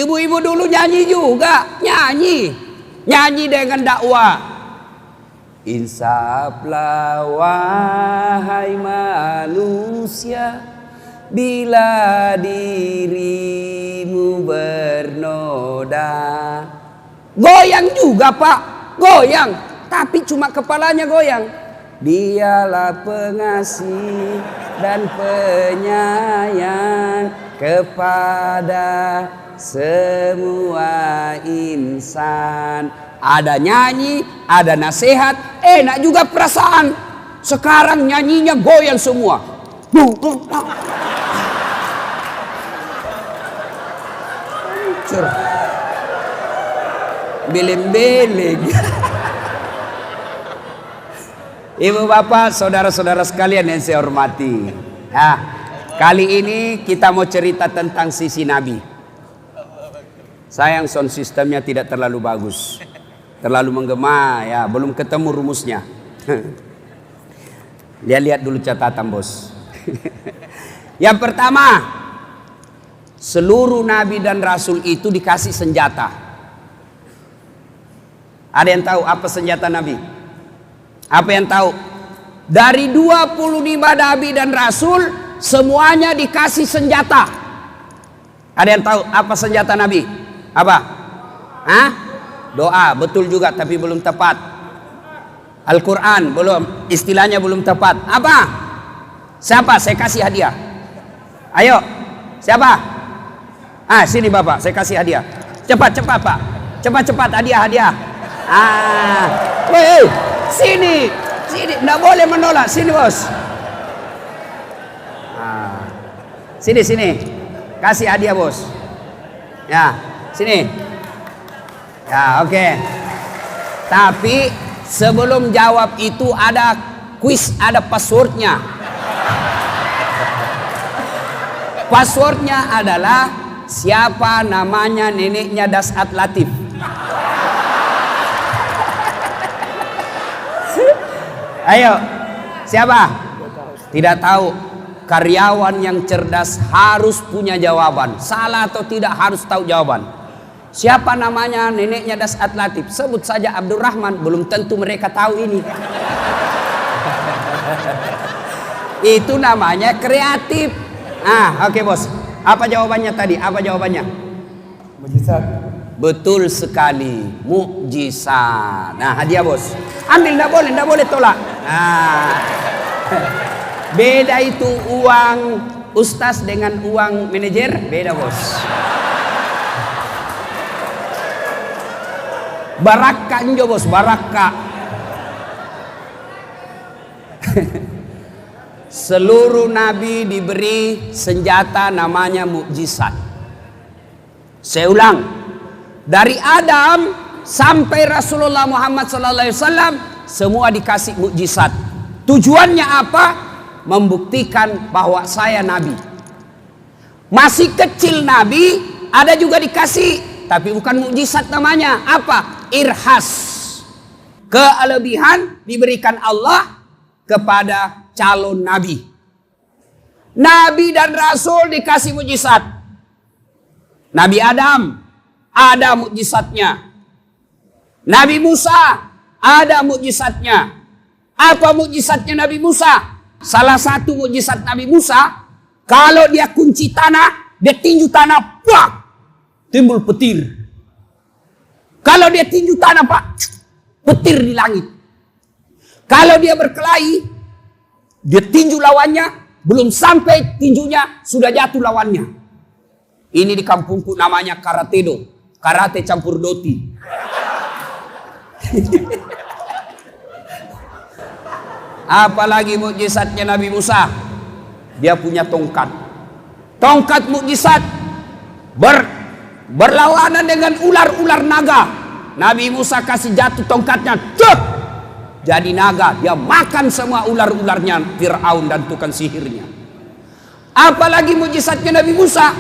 Ibu-ibu dulu nyanyi juga, nyanyi dengan dakwah. Insaflah wahai manusia, bila dirimu bernoda. Goyang juga Pak, goyang, tapi cuma kepalanya goyang. Dialah pengasih dan penyayang kepada semua insan. Ada nyanyi, ada nasihat, enak juga perasaan. Sekarang nyanyinya goyang semua. Beling-beling. Ibu bapak, saudara-saudara sekalian yang saya hormati. Nah, kali ini kita mau cerita tentang sisi Nabi. Sayang sound sistemnya tidak terlalu bagus, terlalu menggema ya, belum ketemu rumusnya. Lihat dulu catatan bos. Yang pertama, seluruh Nabi dan Rasul itu dikasih senjata. Ada yang tahu apa senjata Nabi? Apa yang tahu? Dari 25 Nabi dan Rasul semuanya dikasih senjata. Ada yang tahu apa senjata Nabi? Apa? Hah? Doa, betul juga tapi belum tepat. Al-Quran belum, istilahnya belum tepat. Apa? Siapa? Saya kasih hadiah. Ayo, siapa? Sini bapak, saya kasih hadiah. Cepat Pak. Cepat hadiah. Woi, sini, nggak boleh menolak. Sini bos. Sini, kasih hadiah bos. Ya, sini. Ya, oke. Tapi sebelum jawab itu ada kuis, ada passwordnya. Passwordnya adalah siapa namanya neneknya Dasat Latif. Ayo, siapa? Tidak tahu. Karyawan yang cerdas harus punya jawaban. Salah atau tidak harus tahu jawaban. Siapa namanya neneknya Dasat Latif? Sebut saja Abdurrahman. Belum tentu mereka tahu ini. Itu namanya kreatif. Oke bos. Apa jawabannya tadi? Apa jawabannya? Mujizat. Betul sekali, mukjizat. Nah, hadiah bos. Ambil, enggak boleh tolak. Beda itu uang ustaz dengan uang manajer, beda bos. Barakah njo bos, barakah. Seluruh nabi diberi senjata namanya mukjizat. Saya ulang, dari Adam sampai Rasulullah Muhammad SAW semua dikasih mukjizat. Tujuannya apa? Membuktikan bahwa saya nabi. Masih kecil nabi ada juga dikasih, tapi bukan mukjizat namanya. Apa? Irhas. Kelebihan diberikan Allah kepada calon nabi. Nabi dan Rasul dikasih mukjizat. Nabi Adam ada mukjizatnya. Nabi Musa ada mukjizatnya. Apa mukjizatnya Nabi Musa? Salah satu mukjizat Nabi Musa, kalau dia kunci tanah, dia tinju tanah, plak, timbul petir. Kalau dia tinju tanah, Pak, petir di langit. Kalau dia berkelahi, dia tinju lawannya, belum sampai tinjunya sudah jatuh lawannya. Ini di kampungku namanya karatedo, karate campur doti. Apalagi mukjizatnya Nabi Musa, dia punya tongkat. Tongkat mukjizat berlawanan dengan ular-ular naga. Nabi Musa kasih jatuh tongkatnya, cek, jadi naga. Dia makan semua ular-ularnya Fir'aun dan tukang sihirnya. Apalagi mukjizatnya Nabi Musa,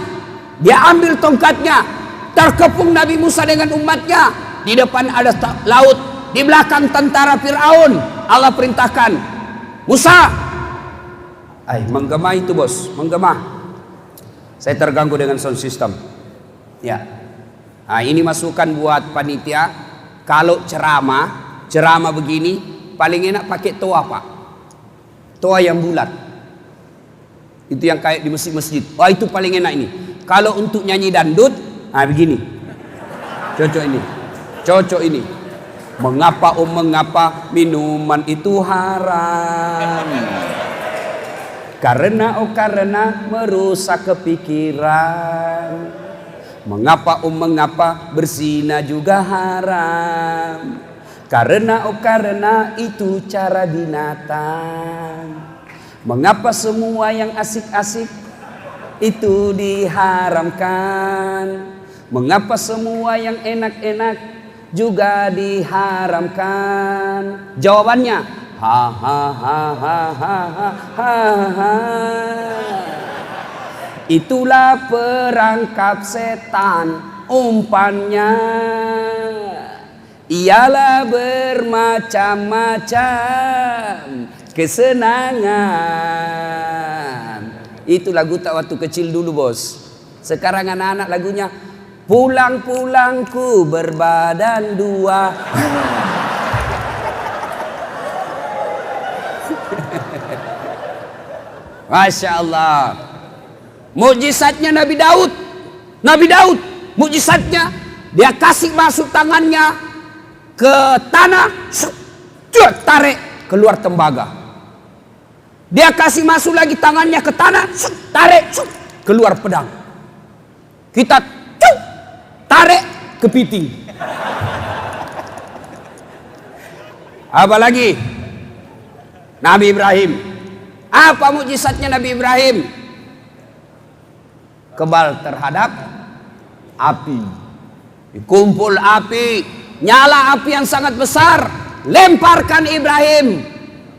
dia ambil tongkatnya, terkepung Nabi Musa dengan umatnya. Di depan ada laut, di belakang tentara Fir'aun. Allah perintahkan, Musa, menggema itu bos, menggema. Saya terganggu dengan sound system. Ya, Nah, ini masukan buat panitia. Kalau ceramah begini, paling enak pakai toa, Pak. Toa yang bulat. Itu yang kayak di masjid-masjid. Wah, itu paling enak ini. Kalau untuk nyanyi dangdut, nah begini. Cocok ini. Mengapa minuman itu haram? Karena merusak kepikiran. Mengapa berzina juga haram? Karena itu cara binatang. Mengapa semua yang asik-asik itu diharamkan? Mengapa semua yang enak-enak juga diharamkan? Jawabannya, ha ha ha ha ha ha ha. Itulah perangkap setan, umpannya ialah bermacam-macam kesenangan. Itu lagu tak waktu kecil dulu, bos. Sekarang anak-anak lagunya pulang-pulangku berbadan dua. Masya Allah. Mukjizatnya Nabi Daud, mukjizatnya dia kasih masuk tangannya ke tanah, tarik keluar tembaga. Dia kasih masuk lagi tangannya ke tanah, tarik keluar pedang. Kita tarik kepiting. Apa lagi? Nabi Ibrahim. Apa mukjizatnya Nabi Ibrahim? Kebal terhadap api. Kumpul api, nyala api yang sangat besar, lemparkan Ibrahim.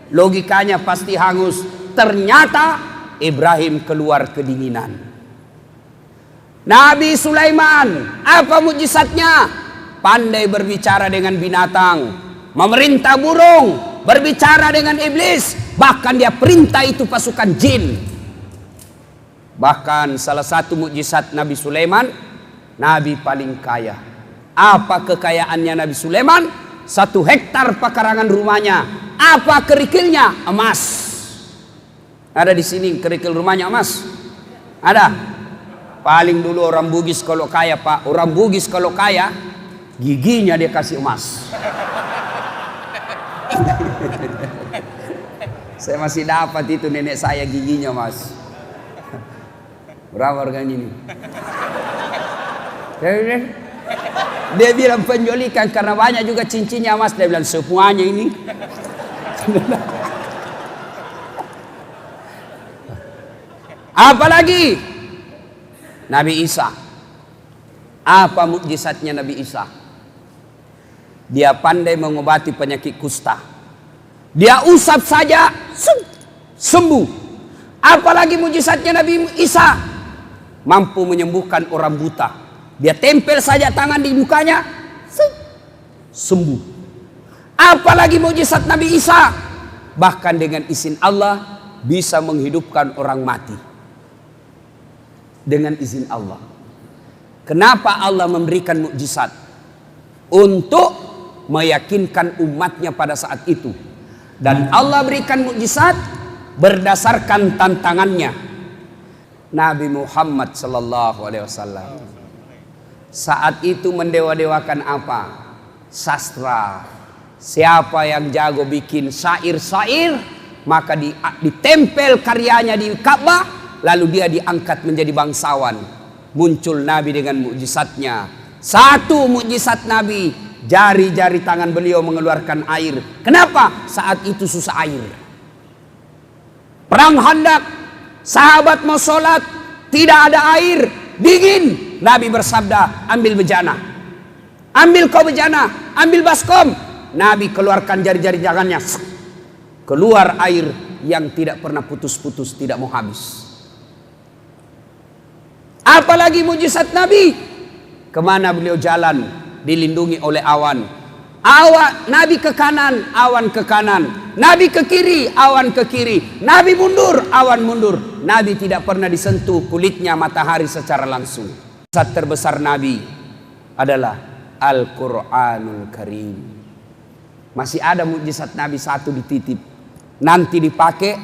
Logikanya pasti hangus. Ternyata Ibrahim keluar kedinginan. Nabi Sulaiman, apa mukjizatnya? Pandai berbicara dengan binatang, memerintah burung, berbicara dengan iblis, bahkan dia perintah itu pasukan jin. Bahkan salah satu mukjizat Nabi Sulaiman, Nabi paling kaya. Apa kekayaannya Nabi Sulaiman? 1 hektar pekarangan rumahnya. Apa kerikilnya? Emas. Ada di sini kerikil rumahnya emas? Ada? Paling dulu orang Bugis kalau kaya, Pak. Orang Bugis kalau kaya, giginya dia kasih emas. Saya masih dapat itu nenek saya giginya emas. Berapa harganya ini? Dia bilang penjualikan karena banyak juga cincinnya emas. Dia bilang semuanya ini. Apalagi Nabi Isa. Apa mukjizatnya Nabi Isa? Dia pandai mengobati penyakit kusta. Dia usap saja sembuh. Apalagi mukjizatnya Nabi Isa? Mampu menyembuhkan orang buta. Dia tempel saja tangan di mukanya, sembuh. Apalagi mukjizat Nabi Isa? Bahkan dengan izin Allah bisa menghidupkan orang mati. Dengan izin Allah. Kenapa Allah memberikan mukjizat? Untuk meyakinkan umatnya pada saat itu. Dan Allah berikan mukjizat berdasarkan tantangannya. Nabi Muhammad sallallahu alaihi wasallam saat itu mendewa-dewakan apa? Sastra. Siapa yang jago bikin syair-syair, maka ditempel karyanya di Ka'bah, lalu dia diangkat menjadi bangsawan. Muncul Nabi dengan mukjizatnya. Satu mukjizat Nabi, jari-jari tangan beliau mengeluarkan air. Kenapa? Saat itu susah air. Perang Khandaq, sahabat mau sholat, tidak ada air, dingin. Nabi bersabda, ambil bejana. Ambil kau bejana, ambil baskom. Nabi keluarkan jari-jari tangannya. Keluar air yang tidak pernah putus-putus, tidak mau habis. Apalagi mujizat Nabi. Kemana beliau jalan, dilindungi oleh awan. Nabi ke kanan, awan ke kanan. Nabi ke kiri, awan ke kiri. Nabi mundur, awan mundur. Nabi tidak pernah disentuh kulitnya matahari secara langsung. Saat terbesar Nabi adalah Al-Quranul Karim. Masih ada mukjizat Nabi satu dititip, nanti dipakai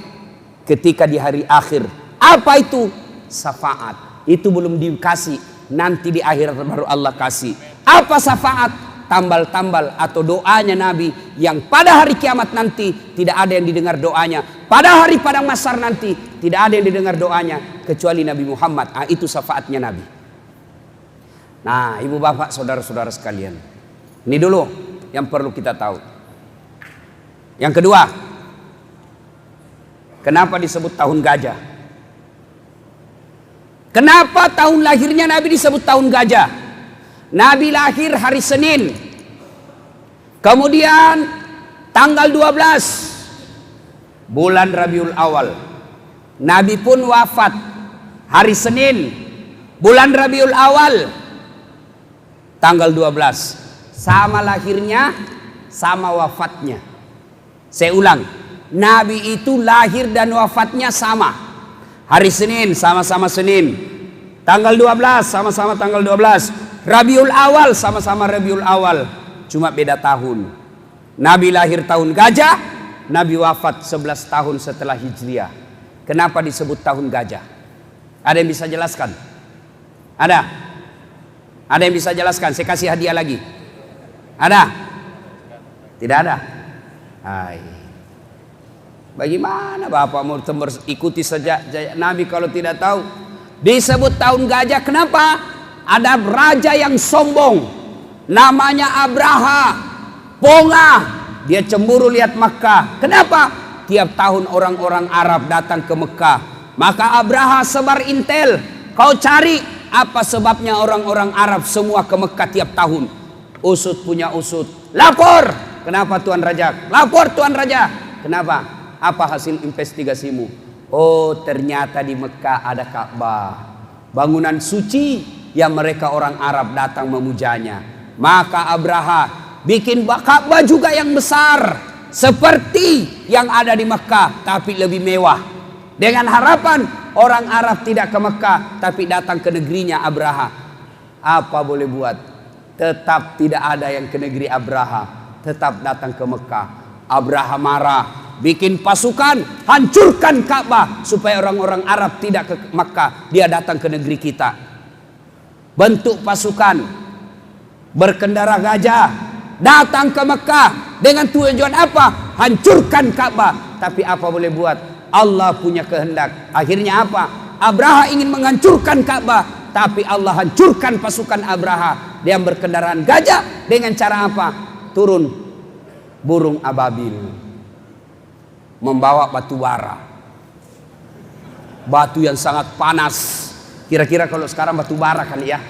ketika di hari akhir. Apa itu? Syafaat. Itu belum dikasih, nanti di akhirat baru Allah kasih. Apa syafaat? Tambal-tambal atau doanya Nabi yang pada hari kiamat nanti tidak ada yang didengar doanya. Pada hari padang mahsyar nanti tidak ada yang didengar doanya kecuali Nabi Muhammad. Itu syafaatnya Nabi. Nah, ibu bapak, saudara-saudara sekalian, ini dulu yang perlu kita tahu. Yang kedua, kenapa disebut tahun gajah? Kenapa tahun lahirnya Nabi disebut tahun gajah? Nabi lahir hari Senin, kemudian tanggal 12 bulan Rabiul Awal. Nabi pun wafat hari Senin, bulan Rabiul Awal, tanggal 12. Sama lahirnya, sama wafatnya. Saya ulang, Nabi itu lahir dan wafatnya sama. Hari Senin, sama-sama Senin. Tanggal 12, sama-sama tanggal 12. Rabiul Awal, sama-sama Rabiul Awal. Cuma beda tahun. Nabi lahir tahun gajah, Nabi wafat 11 tahun setelah Hijriah. Kenapa disebut tahun gajah? Ada yang bisa jelaskan? Ada? Ada yang bisa jelaskan? Saya kasih hadiah lagi. Ada? Tidak ada? Hai. Bagaimana Bapak mau ikuti saja Nabi kalau tidak tahu? Disebut tahun gajah, kenapa? Ada raja yang sombong, namanya Abraha, pongah. Dia cemburu lihat Makkah. Kenapa? Tiap tahun orang-orang Arab datang ke Mekah. Maka Abraha sebar intel. Kau cari apa sebabnya orang-orang Arab semua ke Mekah tiap tahun. Usut punya usut. Lapor. Kenapa Tuan Raja? Lapor Tuan Raja. Kenapa? Apa hasil investigasimu? Oh, ternyata di Mekah ada Ka'bah, bangunan suci yang mereka orang Arab datang memujanya. Maka Abraha bikin Ka'bah juga yang besar seperti yang ada di Mekah, tapi lebih mewah, dengan harapan orang Arab tidak ke Mekah tapi datang ke negerinya Abraha. Apa boleh buat? Tetap tidak ada yang ke negeri Abraha, tetap datang ke Mekah. Abraha marah, bikin pasukan, hancurkan Ka'bah supaya orang-orang Arab tidak ke Mekah, dia datang ke negeri kita. Bentuk pasukan berkendara gajah datang ke Mekah dengan tujuan apa? Hancurkan Ka'bah. Tapi apa boleh buat? Allah punya kehendak. Akhirnya apa? Abraha ingin menghancurkan Ka'bah, tapi Allah hancurkan pasukan Abraha yang berkendaraan gajah dengan cara apa? Turun burung ababil membawa batu bara, batu yang sangat panas. Kira-kira kalau sekarang batu bara kali ya.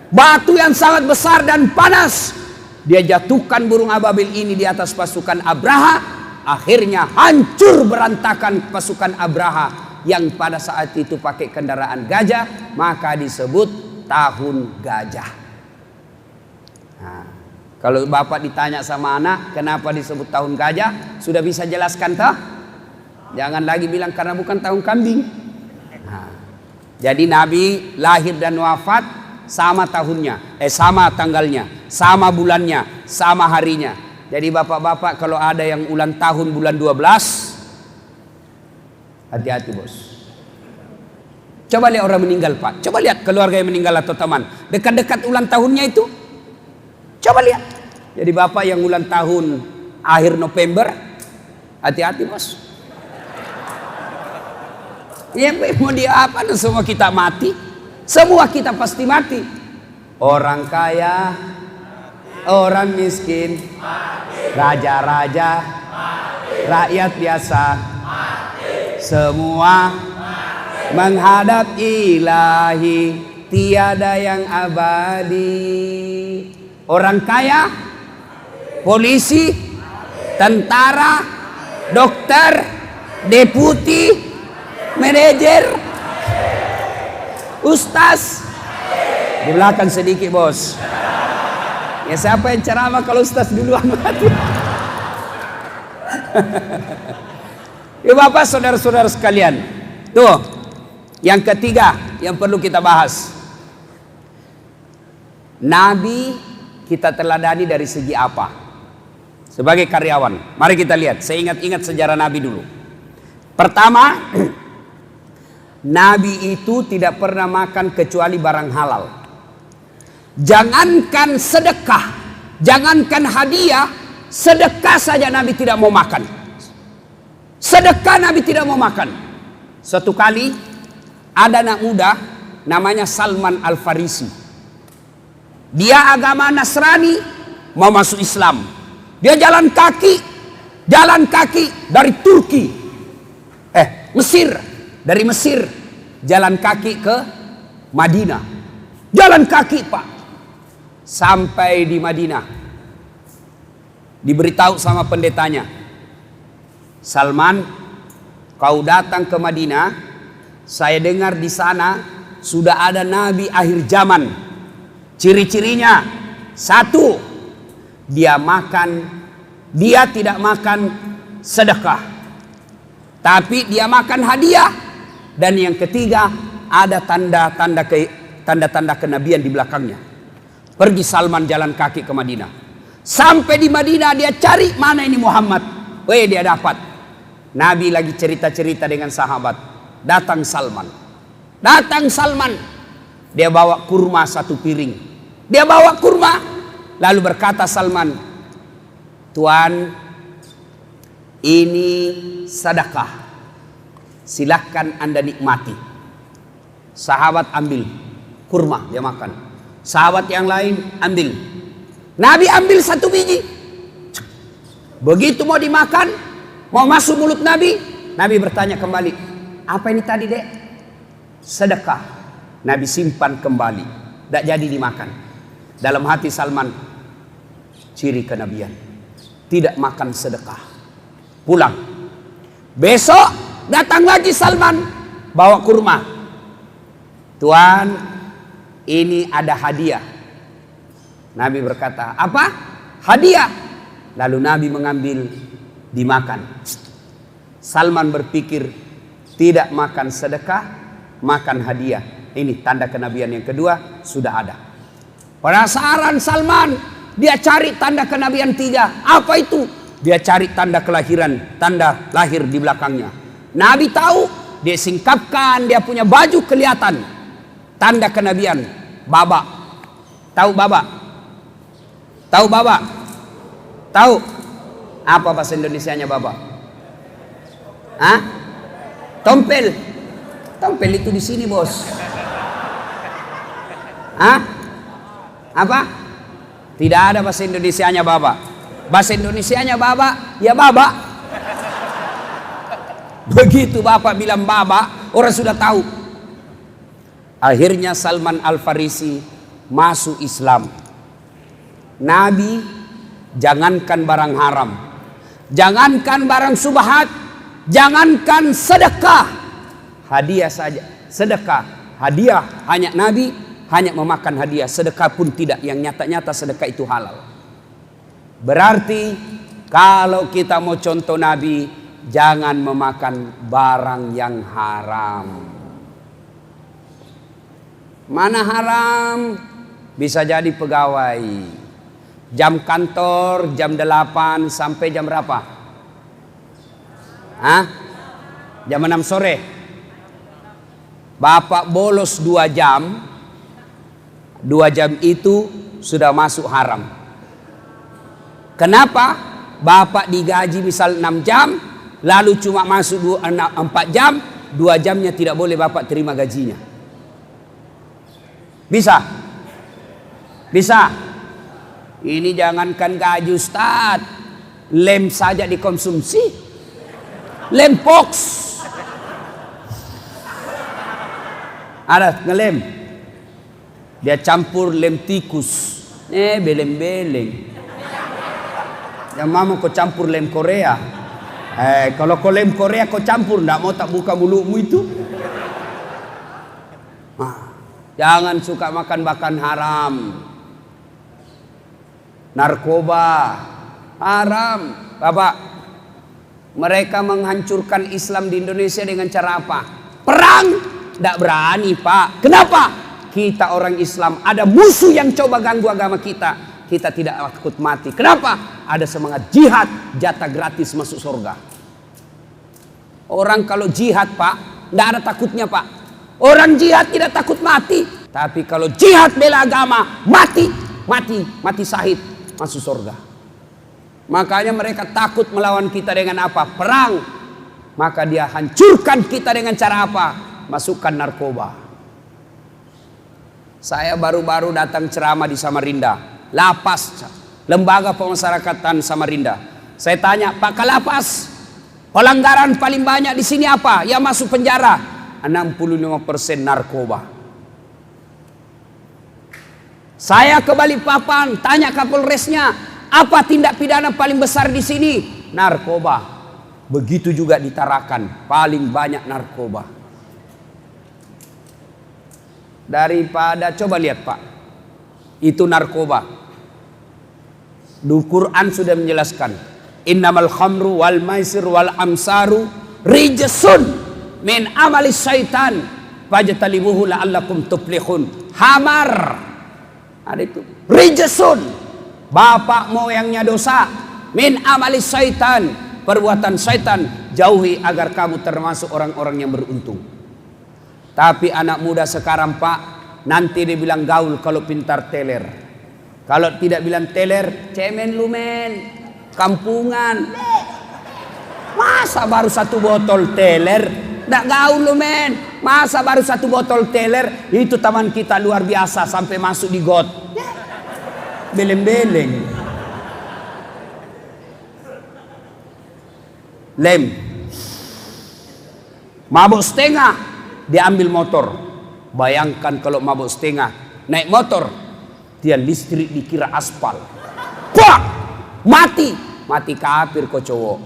Batu yang sangat besar dan panas. Dia jatuhkan burung ababil ini di atas pasukan Abraha. Akhirnya hancur berantakan pasukan Abraha yang pada saat itu pakai kendaraan gajah. Maka disebut tahun gajah. Nah, kalau bapak ditanya sama anak kenapa disebut tahun gajah, sudah bisa jelaskan tak? Jangan lagi bilang karena bukan tahun kambing. Jadi Nabi lahir dan wafat sama tahunnya, sama tanggalnya, sama bulannya, sama harinya. Jadi bapak-bapak kalau ada yang ulang tahun bulan 12, hati-hati bos. Coba lihat orang meninggal Pak, coba lihat keluarga yang meninggal atau teman, dekat-dekat ulang tahunnya itu. Coba lihat. Jadi bapak yang ulang tahun akhir November, hati-hati bos. Ya mau dia apa? Semua kita mati. Semua kita pasti mati. Orang kaya, orang miskin, raja-raja, rakyat biasa, semua menghadap ilahi, tiada yang abadi. Orang kaya, polisi, tentara, dokter, deputi, manajer, ustaz. Di belakang sedikit bos. Ya siapa yang ceramah kalau ustaz duluan mati? Ya bapak saudara-saudara sekalian. Tuh yang ketiga yang perlu kita bahas. Nabi kita teladani dari segi apa? Sebagai karyawan, mari kita lihat. Saya ingat-ingat sejarah Nabi dulu. Pertama, Nabi itu tidak pernah makan kecuali barang halal. Jangankan sedekah, jangankan hadiah, sedekah saja Nabi tidak mau makan. Sedekah Nabi tidak mau makan. Suatu kali ada anak muda namanya Salman Al-Farisi. Dia agama Nasrani, mau masuk Islam. Dia jalan kaki dari Turki, Mesir, dari Mesir jalan kaki ke Madinah. Jalan kaki Pak, sampai di Madinah. Diberitahu sama pendetanya, Salman, kau datang ke Madinah, saya dengar di sana sudah ada Nabi akhir zaman. Ciri-cirinya, satu, dia tidak makan sedekah, tapi dia makan hadiah. Dan yang ketiga, ada tanda-tanda kenabian di belakangnya. Pergi Salman jalan kaki ke Madinah. Sampai di Madinah dia cari mana ini Muhammad. Dia dapat. Nabi lagi cerita-cerita dengan sahabat. Datang Salman. Dia bawa kurma satu piring. Lalu berkata Salman, Tuan, ini sedekah, silahkan Anda nikmati. Sahabat ambil kurma, dia makan. Sahabat yang lain ambil. Nabi ambil satu biji. Begitu mau dimakan, mau masuk mulut Nabi, Nabi bertanya kembali, apa ini tadi dek? Sedekah. Nabi simpan kembali, tidak jadi dimakan. Dalam hati Salman, ciri kenabian, tidak makan sedekah. Pulang. Besok datang lagi Salman, bawa kurma. Tuan, ini ada hadiah. Nabi berkata, apa? Hadiah. Lalu Nabi mengambil, dimakan. Salman berpikir, tidak makan sedekah, makan hadiah. Ini tanda kenabian yang kedua, sudah ada. Penasaran Salman, dia cari tanda kenabian 3. Apa itu? Dia cari tanda kelahiran, tanda lahir di belakangnya. Nabi tahu, dia singkapkan, dia punya baju kelihatan. Tanda kenabian, baba. Tahu baba? Tahu baba? Tahu? Apa bahasa Indonesianya baba? Hah? Tompel. Tompel itu di sini, Bos. Hah? Apa? Tidak ada bahasa Indonesianya baba. Bahasa Indonesianya baba, ya baba. Begitu bapak bilang baba, orang sudah tahu. Akhirnya Salman Al-Farisi masuk Islam. Nabi jangankan barang haram, jangankan barang subhat, jangankan sedekah, hadiah saja. Sedekah, hadiah, hanya Nabi hanya memakan hadiah, sedekah pun tidak. Yang nyata-nyata sedekah itu halal. Berarti kalau kita mau contoh Nabi, jangan memakan barang yang haram. Mana haram? Bisa jadi pegawai. Jam kantor jam 8 sampai jam berapa? Hah? Jam 6 sore. Bapak bolos 2 jam. 2 jam itu sudah masuk haram. Kenapa? Bapak digaji misal 6 jam, lalu cuma masuk 4 jam, 2 jamnya tidak boleh bapak terima gajinya. Bisa? Bisa? Ini jangankan gaji Ustaz, lem saja dikonsumsi. Lem pox. Ada ngelem. Dia campur lem tikus. Beleng-beleng. Yang mama kau campur lem Korea. Kalau kau lem Korea kau campur, ndak mau tak buka mulutmu itu. Jangan suka makan haram. Narkoba haram. Bapak, mereka menghancurkan Islam di Indonesia dengan cara apa? Perang. Ndak berani Pak. Kenapa? kita orang Islam, ada musuh yang coba ganggu agama kita, kita tidak takut mati. Kenapa? Ada semangat jihad, jatah gratis masuk surga. Orang kalau jihad Pak, tidak ada takutnya Pak. Orang jihad tidak takut mati. Tapi kalau jihad bela agama, mati syahid, masuk surga. Makanya mereka takut melawan kita dengan apa? Perang. Maka dia hancurkan kita dengan cara apa? Masukkan narkoba. Saya baru-baru datang ceramah di Samarinda, Lapas, Lembaga Pemasyarakatan Samarinda. Saya tanya, Pak Kalapas, pelanggaran paling banyak di sini apa? Yang masuk penjara 65% narkoba. Saya ke Balikpapan, tanya Kapolresnya, apa tindak pidana paling besar di sini? Narkoba. Begitu juga di Tarakan, paling banyak narkoba. Daripada coba lihat Pak, itu narkoba. Di Quran sudah menjelaskan, innamal khamru wal maisir wal amsaru rijsun min amalis syaitan fajtanibuhu la'allakum tuflihun. Hamar, ada itu rijsun, bapak moyangnya dosa, min amalis syaitan, perbuatan syaitan, jauhi agar kamu termasuk orang-orang yang beruntung. Tapi anak muda sekarang Pak, nanti dia bilang gaul kalau pintar teler. Kalau tidak bilang teler, cemen lu men, kampungan. Masa baru 1 botol teler, nggak gaul lu men. Masa baru 1 botol teler, itu teman kita luar biasa sampai masuk di got. Beleng-beleng. Lem. Mabuk setengah, dia ambil motor. Bayangkan kalau mabuk setengah, naik motor, dia listrik dikira aspal. Wah, mati kafir kok cowok.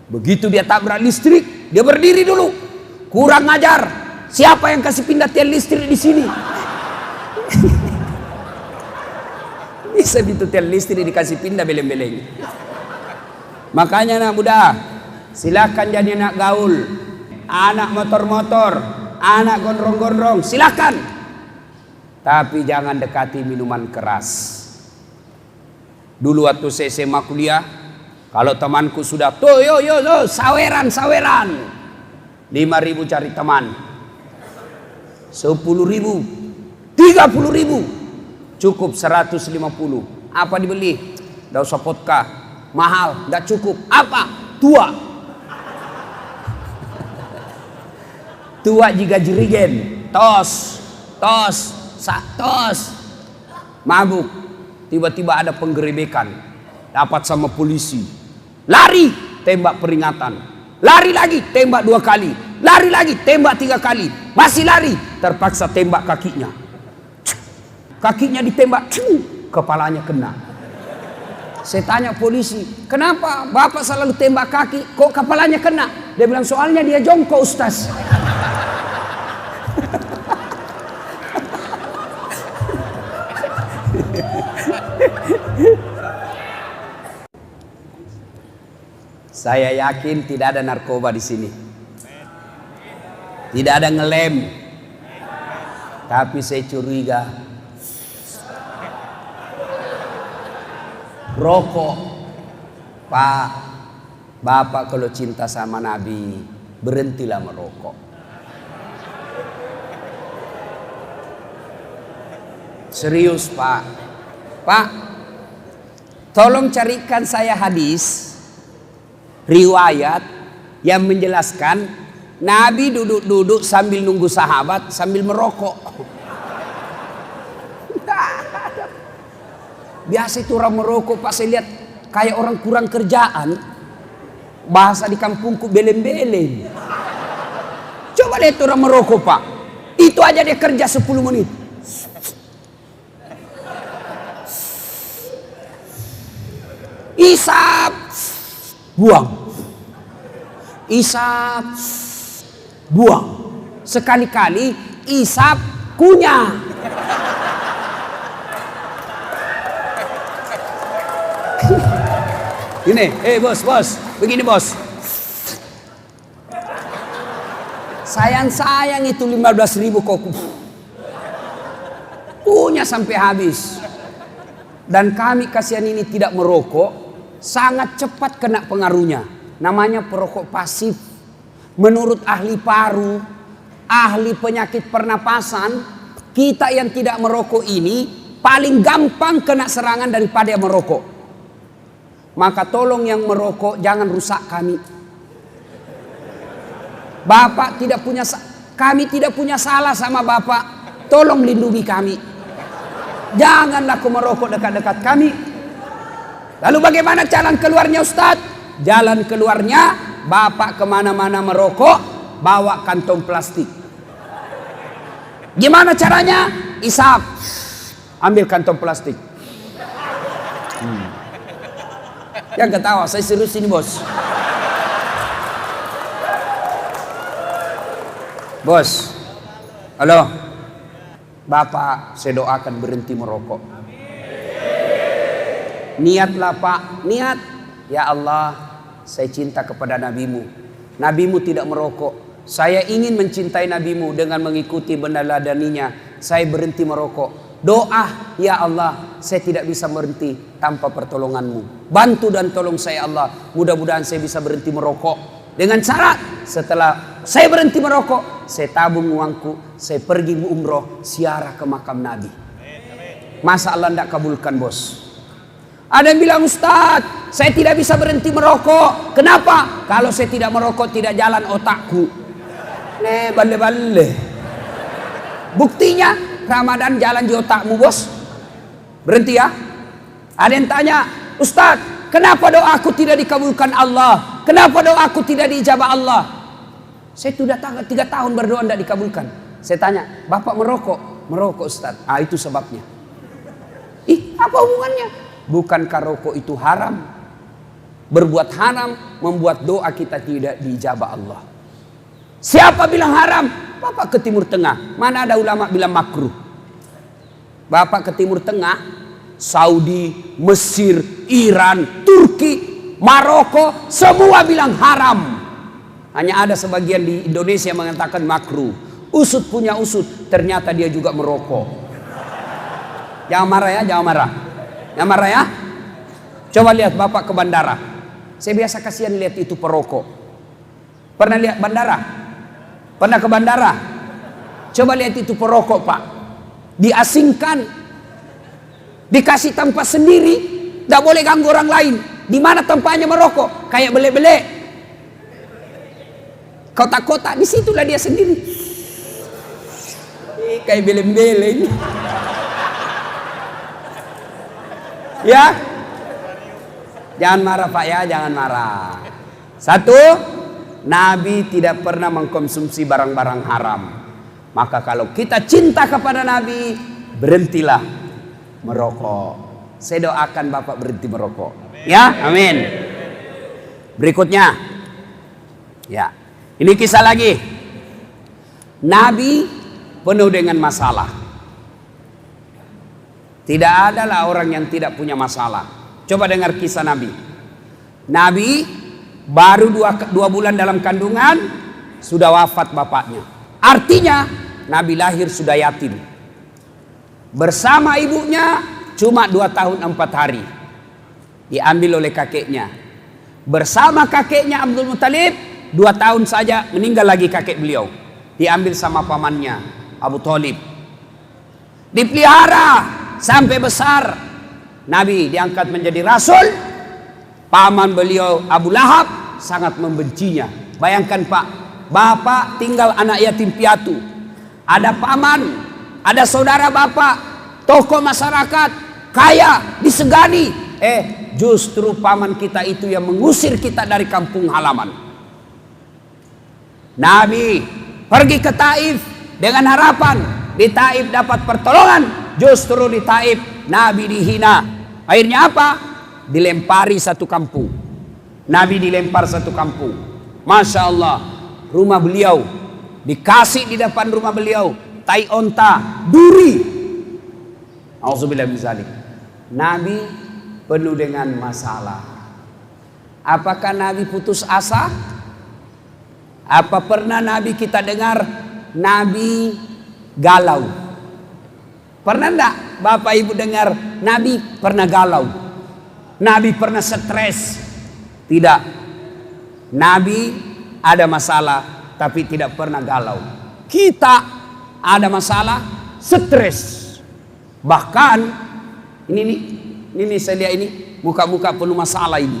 Begitu dia tabrak listrik, dia berdiri dulu. Kurang ajar. Siapa yang kasih pindah tiang listrik di sini? Bisa itu tiang listrik dikasih pindah beleng-beleng. Makanya anak muda, silakan jadi anak gaul, anak motor-motor, anak gondrong-gondrong, silakan. Tapi jangan dekati minuman keras. Dulu waktu saya SMA kuliah, kalau temanku sudah tuh yo saweran 5.000 cari teman, 10.000, 30.000, cukup 150. Apa dibeli? Nggak usah vodka, mahal, nggak cukup. Apa? Tua jika jerigen, tos, mabuk. Tiba-tiba ada penggerebekan, dapat sama polisi. Lari, tembak peringatan. Lari lagi, tembak 2 kali. Lari lagi, tembak 3 kali. Masih lari, terpaksa tembak kakinya. Kakinya ditembak, kepalanya kena. Saya tanya polisi, kenapa bapak selalu tembak kaki, kok kepalanya kena? Dia bilang, soalnya dia jongkok Ustaz. Saya yakin tidak ada narkoba di sini. Tidak ada ngelem. Tapi saya curiga rokok. Pak, bapak kalau cinta sama Nabi, berhentilah merokok. Serius Pak. Pak, tolong carikan saya hadis, riwayat yang menjelaskan Nabi duduk-duduk sambil nunggu sahabat sambil merokok. Biasa itu orang merokok Pak, saya lihat kayak orang kurang kerjaan. Bahasa di kampungku beleng-beleng. Coba lihat orang merokok Pak, itu aja dia kerja 10 menit. Isap, buang. Isap, buang. Sekali-kali isap, kunyah. Ini, bos, begini bos. Sayang itu 15.000 kok punya sampai habis. Dan kami kasihan ini tidak merokok, sangat cepat kena pengaruhnya. Namanya perokok pasif. Menurut ahli paru, ahli penyakit pernapasan, kita yang tidak merokok ini paling gampang kena serangan daripada yang merokok. Maka tolong yang merokok jangan rusak kami. Bapak tidak punya, kami tidak punya salah sama Bapak. Tolong lindungi kami. Janganlah kau merokok dekat-dekat kami. Lalu bagaimana jalan keluarnya Ustaz? Jalan keluarnya, Bapak kemana-mana merokok, bawa kantong plastik. Gimana caranya? Isap. Ambil kantong plastik. Yang ketawa, saya serius ini bos. Bos, halo, Bapak saya doakan berhenti merokok. Niatlah Pak, niat. Ya Allah, saya cinta kepada Nabimu. Nabimu tidak merokok. Saya ingin mencintai Nabimu dengan mengikuti meneladaninya. Saya berhenti merokok. Doa, ya Allah, saya tidak bisa berhenti tanpa pertolonganmu. Bantu dan tolong saya Allah. Mudah-mudahan saya bisa berhenti merokok. Dengan syarat setelah saya berhenti merokok, saya tabung uangku, saya pergi umroh, ziarah ke makam Nabi. Masa Allah tidak kabulkan bos? Ada yang bilang Ustaz, saya tidak bisa berhenti merokok. Kenapa? Kalau saya tidak merokok tidak jalan otakku. Bale-bale. Buktinya Ramadan jalan di otakmu bos. Berhenti ya. Ada yang tanya, Ustaz, kenapa doaku tidak dikabulkan Allah? Kenapa doaku tidak diijabah Allah? Saya sudah 3 tahun berdoa tidak dikabulkan. Saya tanya, Bapak merokok? Merokok Ustaz. Ah, itu sebabnya. Ih, apa hubungannya? Bukankah rokok itu haram? Berbuat haram membuat doa kita tidak diijabah Allah. Siapa bilang haram? Bapak ke Timur Tengah. Mana ada ulama bilang makruh? Bapak ke Timur Tengah, Saudi, Mesir, Iran, Turki, Maroko, semua bilang haram. Hanya ada sebagian di Indonesia yang mengatakan makruh. Usut punya usut, ternyata dia juga merokok. Jangan marah ya, jangan marah. Jangan marah ya. Coba lihat Bapak ke bandara. Saya biasa kasihan lihat itu perokok. Pernah lihat bandara? Pernah ke bandara? Coba lihat itu perokok Pak. Diasingkan. Dikasih tempat sendiri. Tidak boleh ganggu orang lain. Di mana tempatnya merokok? Kayak bele-bele. Kotak-kotak, disitulah dia sendiri. Kayak bele-bele ini. Ya, jangan marah Pak ya, jangan marah. Satu, Nabi tidak pernah mengkonsumsi barang-barang haram. Maka kalau kita cinta kepada Nabi, berhentilah merokok. Saya doakan Bapak berhenti merokok. Ya, amin. Berikutnya, ya, ini kisah lagi. Nabi penuh dengan masalah. Tidak adalah orang yang tidak punya masalah. Coba dengar kisah Nabi. Nabi baru 2 bulan dalam kandungan sudah wafat bapaknya. Artinya Nabi lahir sudah yatim. Bersama ibunya cuma 2 tahun 4 hari. Diambil oleh kakeknya. Bersama kakeknya Abdul Muthalib 2 tahun saja meninggal lagi kakek beliau. Diambil sama pamannya Abu Thalib. Dipelihara sampai besar. Nabi diangkat menjadi rasul. Paman beliau Abu Lahab sangat membencinya. Bayangkan Pak, bapak tinggal anak yatim piatu. Ada paman, ada saudara bapak, tokoh masyarakat, kaya, disegani. Justru paman kita itu yang mengusir kita dari kampung halaman. Nabi pergi ke Taif dengan harapan di Taif dapat pertolongan. Justru di Taif Nabi dihina. Akhirnya apa? Dilempari satu kampung. Nabi dilempar satu kampung. Masya Allah, rumah beliau dikasih di depan rumah beliau tai onta, duri. Auzubillah min zalik. Nabi penuh dengan masalah. Apakah Nabi putus asa? Apa pernah Nabi kita dengar Nabi galau? Pernah enggak Bapak Ibu dengar Nabi pernah galau? Nabi pernah stres? Tidak. Nabi ada masalah tapi tidak pernah galau. Kita ada masalah, stres. Bahkan ini saya lihat ini muka-muka penuh masalah ini.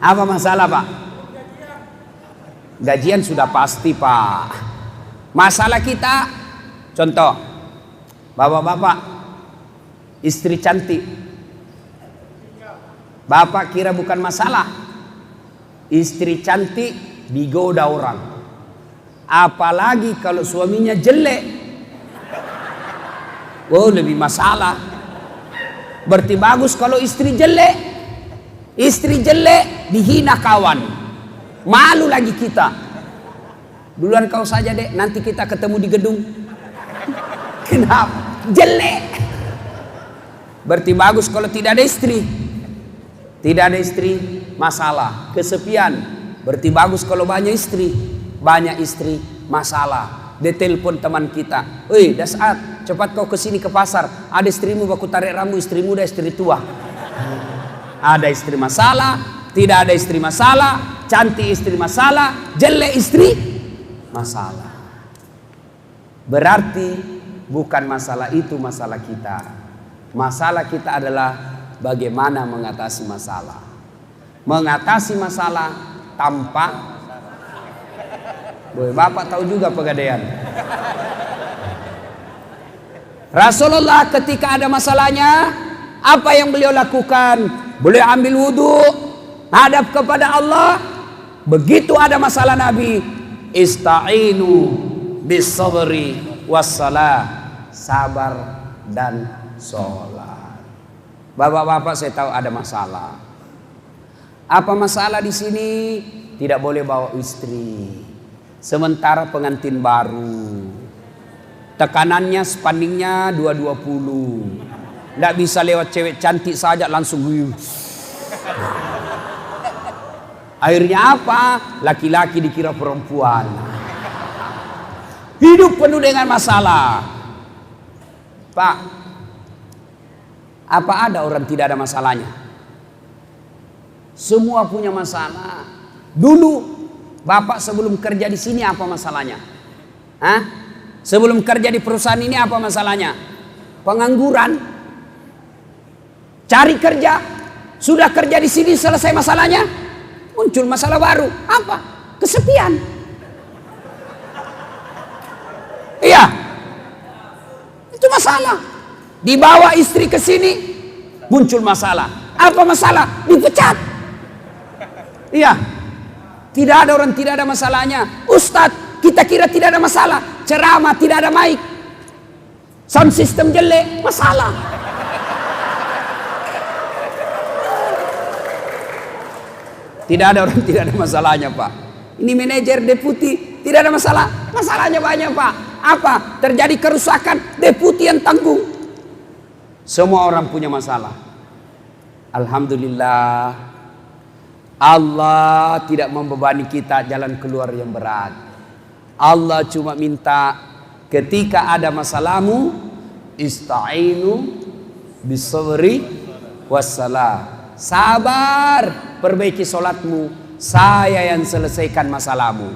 Apa masalah, Pak? Gajian sudah pasti, Pak. Masalah kita, contoh, bapak-bapak, istri cantik. Bapak kira bukan masalah. Istri cantik digoda orang. Apalagi kalau suaminya jelek. Oh, lebih masalah. Berarti bagus kalau istri jelek. Istri jelek dihina kawan. Malu lagi kita. Duluan kau saja dek, nanti kita ketemu di gedung. Kenapa? Jelek. Berarti bagus kalau tidak ada istri. Tidak ada istri, masalah. Kesepian. Berarti bagus kalau banyak istri. Banyak istri, masalah. Dia telepon teman kita. Woi, Dasat, cepat kau kesini ke pasar. Ada istrimu baku tarik rambut, istri muda, istri tua. Ada istri masalah, tidak ada istri masalah, cantik istri masalah, jelek istri masalah. Berarti bukan masalah itu masalah kita. Masalah kita adalah bagaimana mengatasi masalah. Mengatasi masalah tanpa Bapak tahu juga Pegadaian. Rasulullah ketika ada masalahnya, apa yang beliau lakukan? Beliau ambil wudhu, hadap kepada Allah. Begitu ada masalah Nabi, ista'inu bis sabri wassalah, sabar dan sholat. Bapak-bapak, saya tahu ada masalah. Apa masalah di sini? Tidak boleh bawa istri. Sementara pengantin baru, tekanannya spanningnya 220. Tidak bisa lewat cewek cantik saja langsung. Akhirnya apa? Laki-laki dikira perempuan. Hidup penuh dengan masalah. Pak, apa ada orang tidak ada masalahnya? Semua punya masalah. Dulu Bapak sebelum kerja di sini apa masalahnya? Hah? Sebelum kerja di perusahaan ini apa masalahnya? Pengangguran. Cari kerja. Sudah kerja di sini selesai masalahnya, muncul masalah baru. Apa? Kesepian. Iya. Itu masalah. Dibawa istri ke sini, muncul masalah. Apa masalah? Dipecat. Iya. Tidak ada orang tidak ada masalahnya. Ustadz, kita kira tidak ada masalah. Ceramah tidak ada mic. Sound system jelek, masalah. Tidak ada orang tidak ada masalahnya, Pak. Ini manajer deputi tidak ada masalah. Masalahnya banyak, Pak. Apa? Terjadi kerusakan, deputi yang tanggung. Semua orang punya masalah. Alhamdulillah. Allah tidak membebani kita jalan keluar yang berat. Allah cuma minta ketika ada masalahmu, ista'inu bisabri wassalah. Sabar, perbaiki solatmu, saya yang selesaikan masalahmu.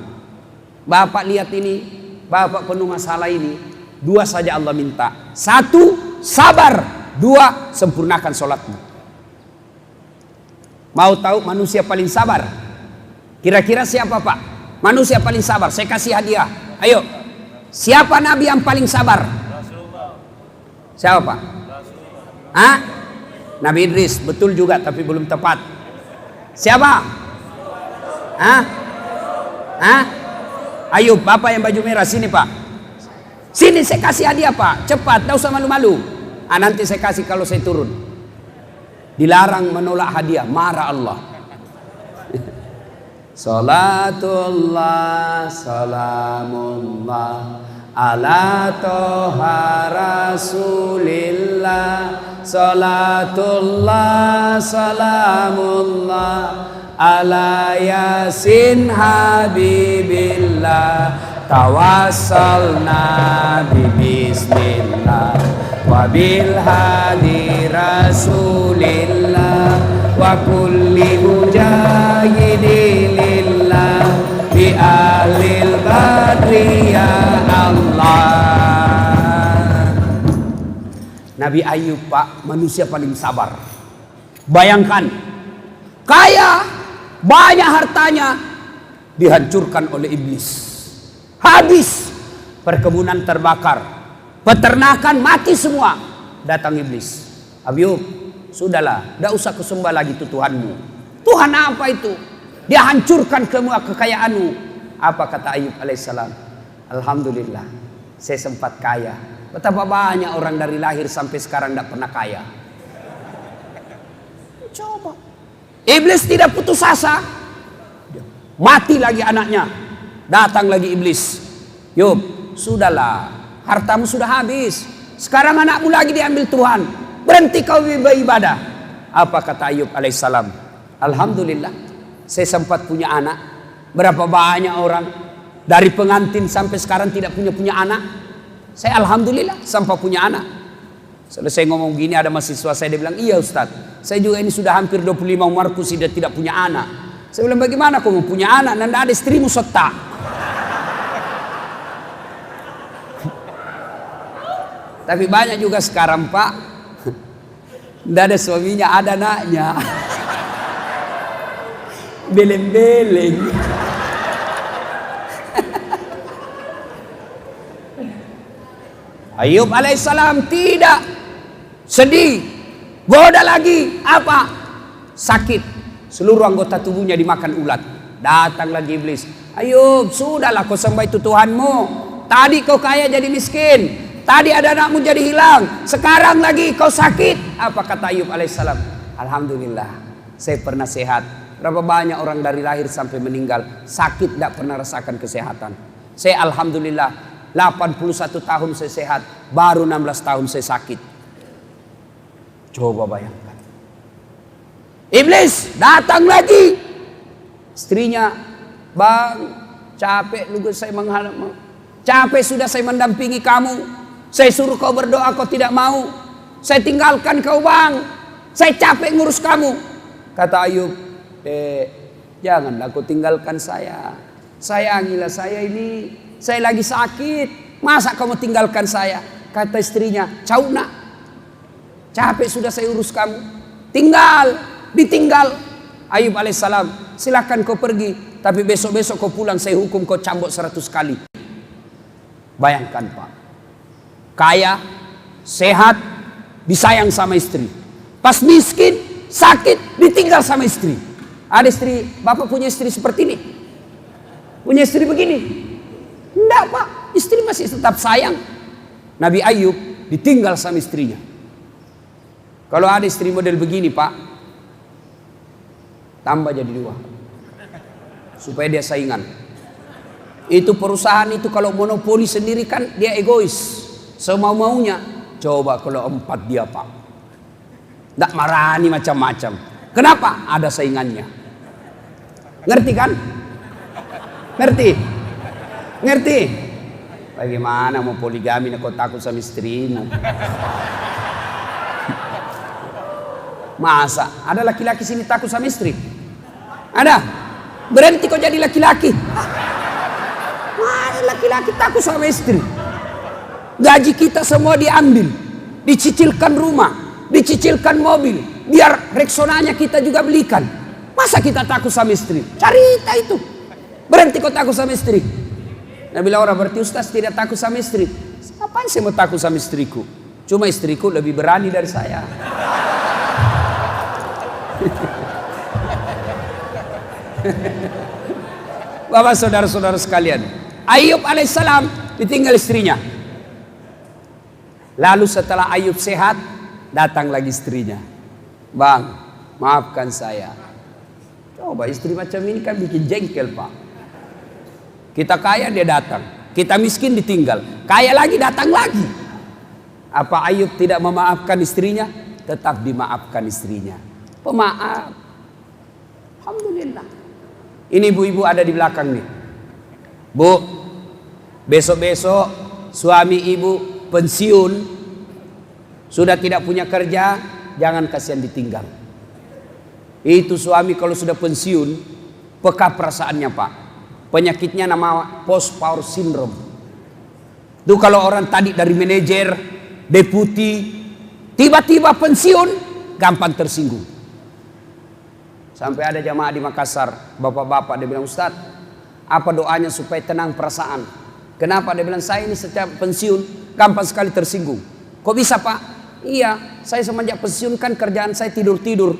Bapak lihat ini, Bapak penuh masalah ini. Dua saja Allah minta. Satu, sabar. Dua, sempurnakan solatmu. Mau tahu manusia paling sabar? Kira-kira siapa, Pak? Manusia paling sabar. Saya kasih hadiah. Ayo. Siapa Nabi yang paling sabar? Siapa, Pak? Hah? Nabi Idris. Betul juga tapi belum tepat. Siapa? Hah? Hah? Ayub, Bapak yang baju merah sini, Pak. Sini saya kasih hadiah, Pak. Cepat, tidak usah malu-malu. Nanti saya kasih kalau saya turun. Dilarang menolak hadiah, marah Allah. Salatullah salamullah ala toha rasulillah. Salatullah salamullah ala yasin habibillah tawassalna bismillah wabil hadi rasulillah wa kulli mujahidilillah bi ahlil badri ya Allah. Nabi Ayub, Pak, manusia paling sabar. Bayangkan, kaya, banyak hartanya, dihancurkan oleh iblis. Habis, perkebunan terbakar, peternakan mati semua. Datang iblis. Ayub, sudahlah, tidak usah kusembah lagi itu Tuhanmu. Tuhan apa itu? Dia hancurkan semua kekayaanmu. Apa kata Ayub alaihissalam? Alhamdulillah, saya sempat kaya. Betapa banyak orang dari lahir sampai sekarang tidak pernah kaya. Coba. Iblis tidak putus asa. Mati lagi anaknya. Datang lagi iblis. Yub, sudahlah, hartamu sudah habis. Sekarang anakmu lagi diambil Tuhan. Berhenti kau beribadah. Apa kata Ayub alaihissalam? Alhamdulillah, saya sempat punya anak. Berapa banyak orang dari pengantin sampai sekarang tidak punya anak. Saya alhamdulillah sampai punya anak. Selesai ngomong gini, ada mahasiswa saya, dia bilang, iya Ustaz, saya juga ini sudah hampir 25 umurku sudah tidak punya anak. Saya bilang, bagaimana kau mau punya anak dan ada istrimu sota? Tapi banyak juga sekarang, Pak, tidak ada suaminya, ada anaknya. Beleng-beleng. Ayub alaihissalam tidak sedih, goda lagi, apa? Sakit, seluruh anggota tubuhnya dimakan ulat. Datang lagi iblis. Ayub, sudahlah kau sembah itu Tuhanmu. Tadi kau kaya jadi miskin, tadi ada anakmu jadi hilang, sekarang lagi kau sakit. Apa kata Ayub alaihissalam? Alhamdulillah, saya pernah sehat. Berapa banyak orang dari lahir sampai meninggal sakit, tidak pernah rasakan kesehatan. Saya alhamdulillah 81 tahun saya sehat, baru 16 tahun saya sakit. Coba bayangkan. Iblis datang lagi. Istrinya, bang, capek juga saya menghadap. Capek sudah saya mendampingi kamu. Saya suruh kau berdoa, kau tidak mau. Saya tinggalkan kau, bang. Saya capek ngurus kamu. Kata Ayub, janganlah kau tinggalkan saya. Sayangilah saya ini. Saya lagi sakit. Masa kamu tinggalkan saya? Kata istrinya, cau nak. Capek sudah saya urus kamu. Tinggal, ditinggal. Ayub alaihissalam, silakan kau pergi. Tapi besok-besok kau pulang, saya hukum kau cambuk 100 kali. Bayangkan Pak. Kaya, sehat, disayang sama istri. Pas miskin, sakit, ditinggal sama istri. Ada istri, Bapak punya istri seperti ini? Punya istri begini? Enggak Pak, istri masih tetap sayang. Nabi Ayub ditinggal sama istrinya. Kalau ada istri model begini Pak, tambah jadi 2. Supaya dia saingan. Itu perusahaan itu kalau monopoli sendiri kan dia egois. Semau-maunya. Coba kalau 4 dia Pak. Tidak marani macam-macam. Kenapa? Ada saingannya. Ngerti kan? Ngerti? Ngerti? Bagaimana mau poligami kau takut sama istrimu? Masa ada laki-laki sini takut sama istri? Ada? Berhenti kau jadi laki-laki. Ada laki-laki takut sama istri. Gaji kita semua diambil, dicicilkan rumah, dicicilkan mobil, biar Rexonanya kita juga belikan. Masa kita takut sama istri? Cerita itu. Berhenti kau takut sama istri. Nah bila orang berarti Ustaz tidak takut sama istri. Apaan saya mau takut sama istriku? Cuma istriku lebih berani dari saya. Bapak saudara-saudara sekalian, Ayub alaihissalam ditinggal istrinya. Lalu setelah Ayub sehat, datang lagi istrinya. Bang, maafkan saya. Coba istri macam ini kan bikin jengkel Pak. Kita kaya dia datang, kita miskin ditinggal, kaya lagi datang lagi. Apa Ayub tidak memaafkan istrinya? Tetap dimaafkan istrinya. Pemaaf. Alhamdulillah. Ini ibu-ibu ada di belakang nih. Bu, besok-besok suami ibu pensiun, sudah tidak punya kerja, jangan kasihan ditinggal. Itu suami kalau sudah pensiun, peka perasaannya Pak. Penyakitnya nama post power syndrome. Itu kalau orang tadi dari manajer, deputi, tiba-tiba pensiun, gampang tersinggung. Sampai ada jamaah di Makassar, bapak-bapak, dia bilang, Ustaz, apa doanya supaya tenang perasaan? Kenapa? Dia bilang, saya ini setiap pensiun gampang sekali tersinggung. Kok bisa Pak? Iya, saya semenjak pensiun kan kerjaan saya tidur-tidur,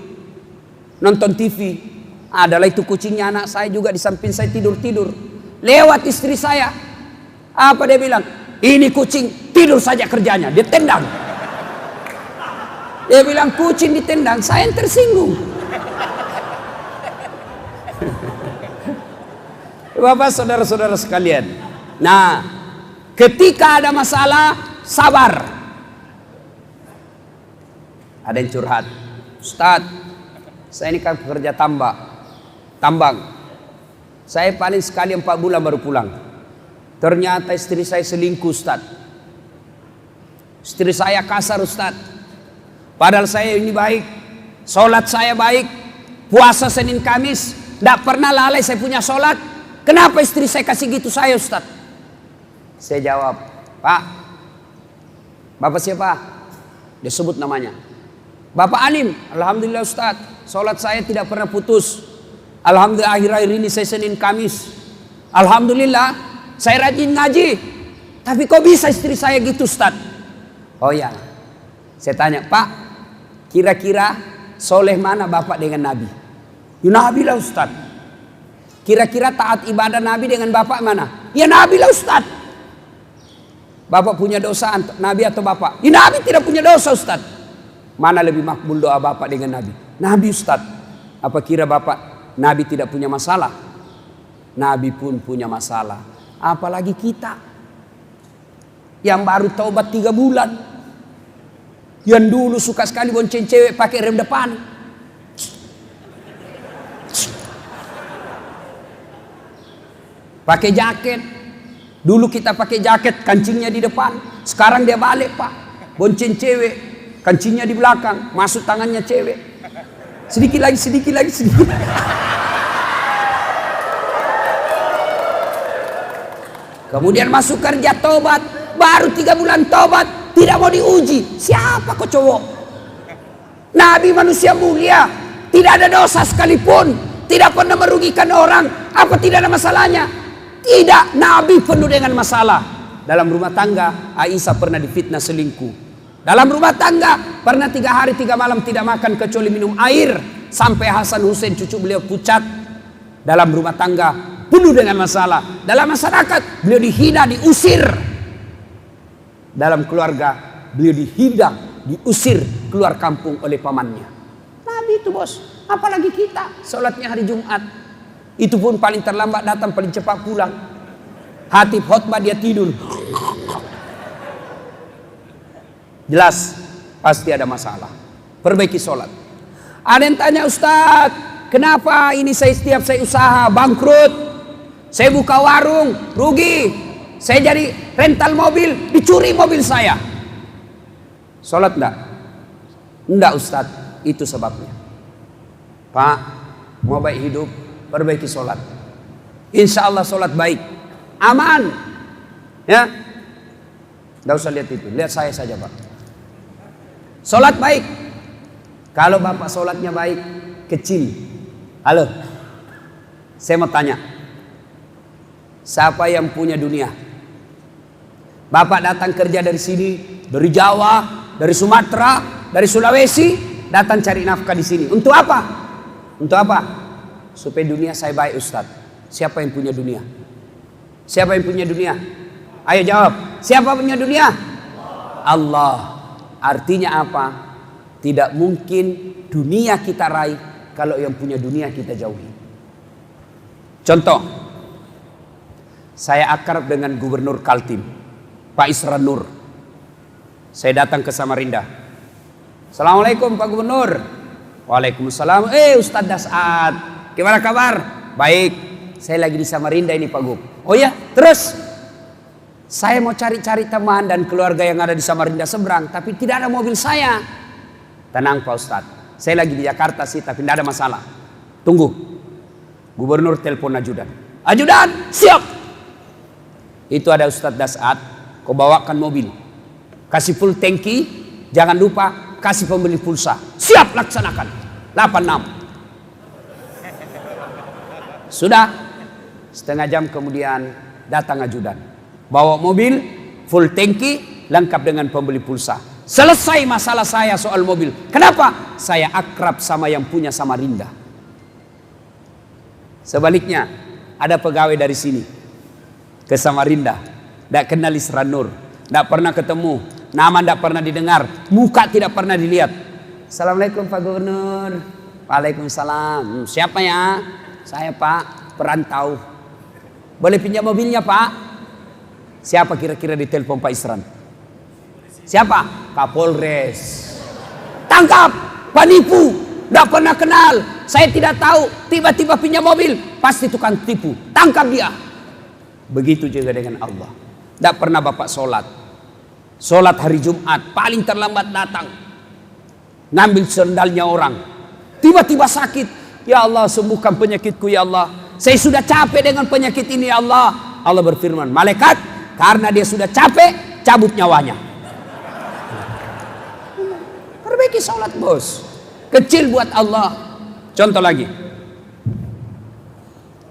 nonton TV. Adalah itu kucingnya anak saya juga di samping saya tidur-tidur. Lewat istri saya, apa dia bilang? Ini kucing tidur saja kerjanya, dia tendang. Dia bilang kucing ditendang, saya yang tersinggung. Bapak saudara-saudara sekalian. Nah, ketika ada masalah, sabar. Ada yang curhat, Ustaz, saya ini kan pekerja tambang. Saya paling sekali 4 bulan baru pulang. Ternyata istri saya selingkuh Ustaz. Istri saya kasar Ustaz. Padahal saya ini baik, sholat saya baik, puasa Senin Kamis, tidak pernah lalai saya punya sholat. Kenapa istri saya kasih gitu saya Ustaz? Saya jawab, Pak, Bapak siapa? Dia sebut namanya. Bapak Anim. Alhamdulillah Ustaz, sholat saya tidak pernah putus. Alhamdulillah akhir-akhir ini saya Senin Kamis. Alhamdulillah saya rajin ngaji. Tapi kok bisa istri saya gitu Ustaz? Oh ya, saya tanya, Pak, kira-kira soleh mana Bapak dengan Nabi? Ya Nabi lah Ustaz. Kira-kira taat ibadah Nabi dengan Bapak mana? Ya Nabi lah Ustaz. Bapak punya dosa Nabi atau Bapak? Ya Nabi tidak punya dosa Ustaz. Mana lebih makbul doa Bapak dengan Nabi? Nabi Ustaz. Apa kira Bapak Nabi tidak punya masalah? Nabi pun punya masalah. Apalagi kita yang baru taubat 3 bulan, yang dulu suka sekali bonceng cewek pakai rem depan. Pakai jaket. Dulu kita pakai jaket, kancingnya di depan. Sekarang dia balik Pak, bonceng cewek, kancingnya di belakang, masuk tangannya cewek. Sedikit lagi. Kemudian masuk kerja tobat, baru 3 bulan tobat, tidak mau diuji. Siapa kok cowok? Nabi manusia mulia, tidak ada dosa sekalipun, tidak pernah merugikan orang. Apa tidak ada masalahnya? Tidak, Nabi penuh dengan masalah. Dalam rumah tangga, Aisyah pernah difitnah selingkuh. Dalam rumah tangga, pernah 3 hari 3 malam tidak makan kecuali minum air. Sampai Hasan Hussein cucu beliau pucat. Dalam rumah tangga, penuh dengan masalah. Dalam masyarakat, beliau dihina, diusir. Dalam keluarga, beliau dihina, diusir keluar kampung oleh pamannya. Nabi itu bos, apalagi kita, sholatnya hari Jumat. Itu pun paling terlambat datang, paling cepat pulang. Hatib khotbah dia tidur. Jelas pasti ada masalah. Perbaiki sholat. Ada yang tanya, Ustaz, kenapa ini setiap saya usaha bangkrut? Saya buka warung, rugi. Saya jadi rental mobil, dicuri mobil saya. Sholat enggak? Enggak Ustaz, itu sebabnya. Pak, mau baik hidup, perbaiki sholat. Insya Allah sholat baik, aman. Ya, nggak usah lihat itu, lihat saya saja Pak. Sholat baik. Kalau Bapak sholatnya baik, kecil. Halo, saya mau tanya, siapa yang punya dunia? Bapak datang kerja dari sini, dari Jawa, dari Sumatera, dari Sulawesi, datang cari nafkah di sini. Untuk apa? Untuk apa? Supaya dunia saya baik Ustaz. Siapa yang punya dunia? Siapa yang punya dunia? Ayo jawab. Siapa punya dunia? Allah. Artinya apa? Tidak mungkin dunia kita raih kalau yang punya dunia kita jauhi. Contoh, saya akrab dengan Gubernur Kaltim, Pak Isran Nur. Saya datang ke Samarinda. Assalamualaikum Pak Gubernur. Waalaikumsalam. Ustaz Das'ad. Gimana kabar? Baik. Saya lagi di Samarinda ini Pak Gub. Oh ya, terus? Saya mau cari-cari teman dan keluarga yang ada di Samarinda seberang, tapi tidak ada mobil saya. Tenang Pak Ustadz, saya lagi di Jakarta sih, tapi tidak ada masalah. Tunggu. Gubernur telepon ajudan. Ajudan, siap. Itu ada Ustadz Dasat, kau bawakan mobil. Kasih full tangki, jangan lupa kasih pembeli pulsa. Siap, laksanakan. 86. Sudah. Setengah jam kemudian datang ajudan. Bawa mobil, full tangki, lengkap dengan pembeli pulsa. Selesai masalah saya soal mobil. Kenapa? Saya akrab sama yang punya Samarinda. Sebaliknya, ada pegawai dari sini ke Samarinda, tidak kenal Isra Nur, tidak pernah ketemu, nama tidak pernah didengar, muka tidak pernah dilihat. Assalamualaikum Pak Gubernur. Waalaikumsalam. Siapa ya? Saya Pak, perantau. Boleh pinjam mobilnya Pak? Siapa kira-kira di telepon Pak Isran? Siapa? Kapolres. Tangkap, penipu, tidak pernah kenal. Saya tidak tahu, tiba-tiba pinjam mobil, pasti tukang tipu. Tangkap dia. Begitu juga dengan Allah. Tidak pernah Bapak sholat. Sholat hari Jumat, paling terlambat datang. Ngambil sendalnya orang. Tiba-tiba sakit. Ya Allah, sembuhkan penyakitku ya Allah. Saya sudah capek dengan penyakit ini ya Allah. Allah berfirman, malaikat, karena dia sudah capek, cabut nyawanya. Perbaiki sholat bos. Kecil buat Allah. Contoh lagi,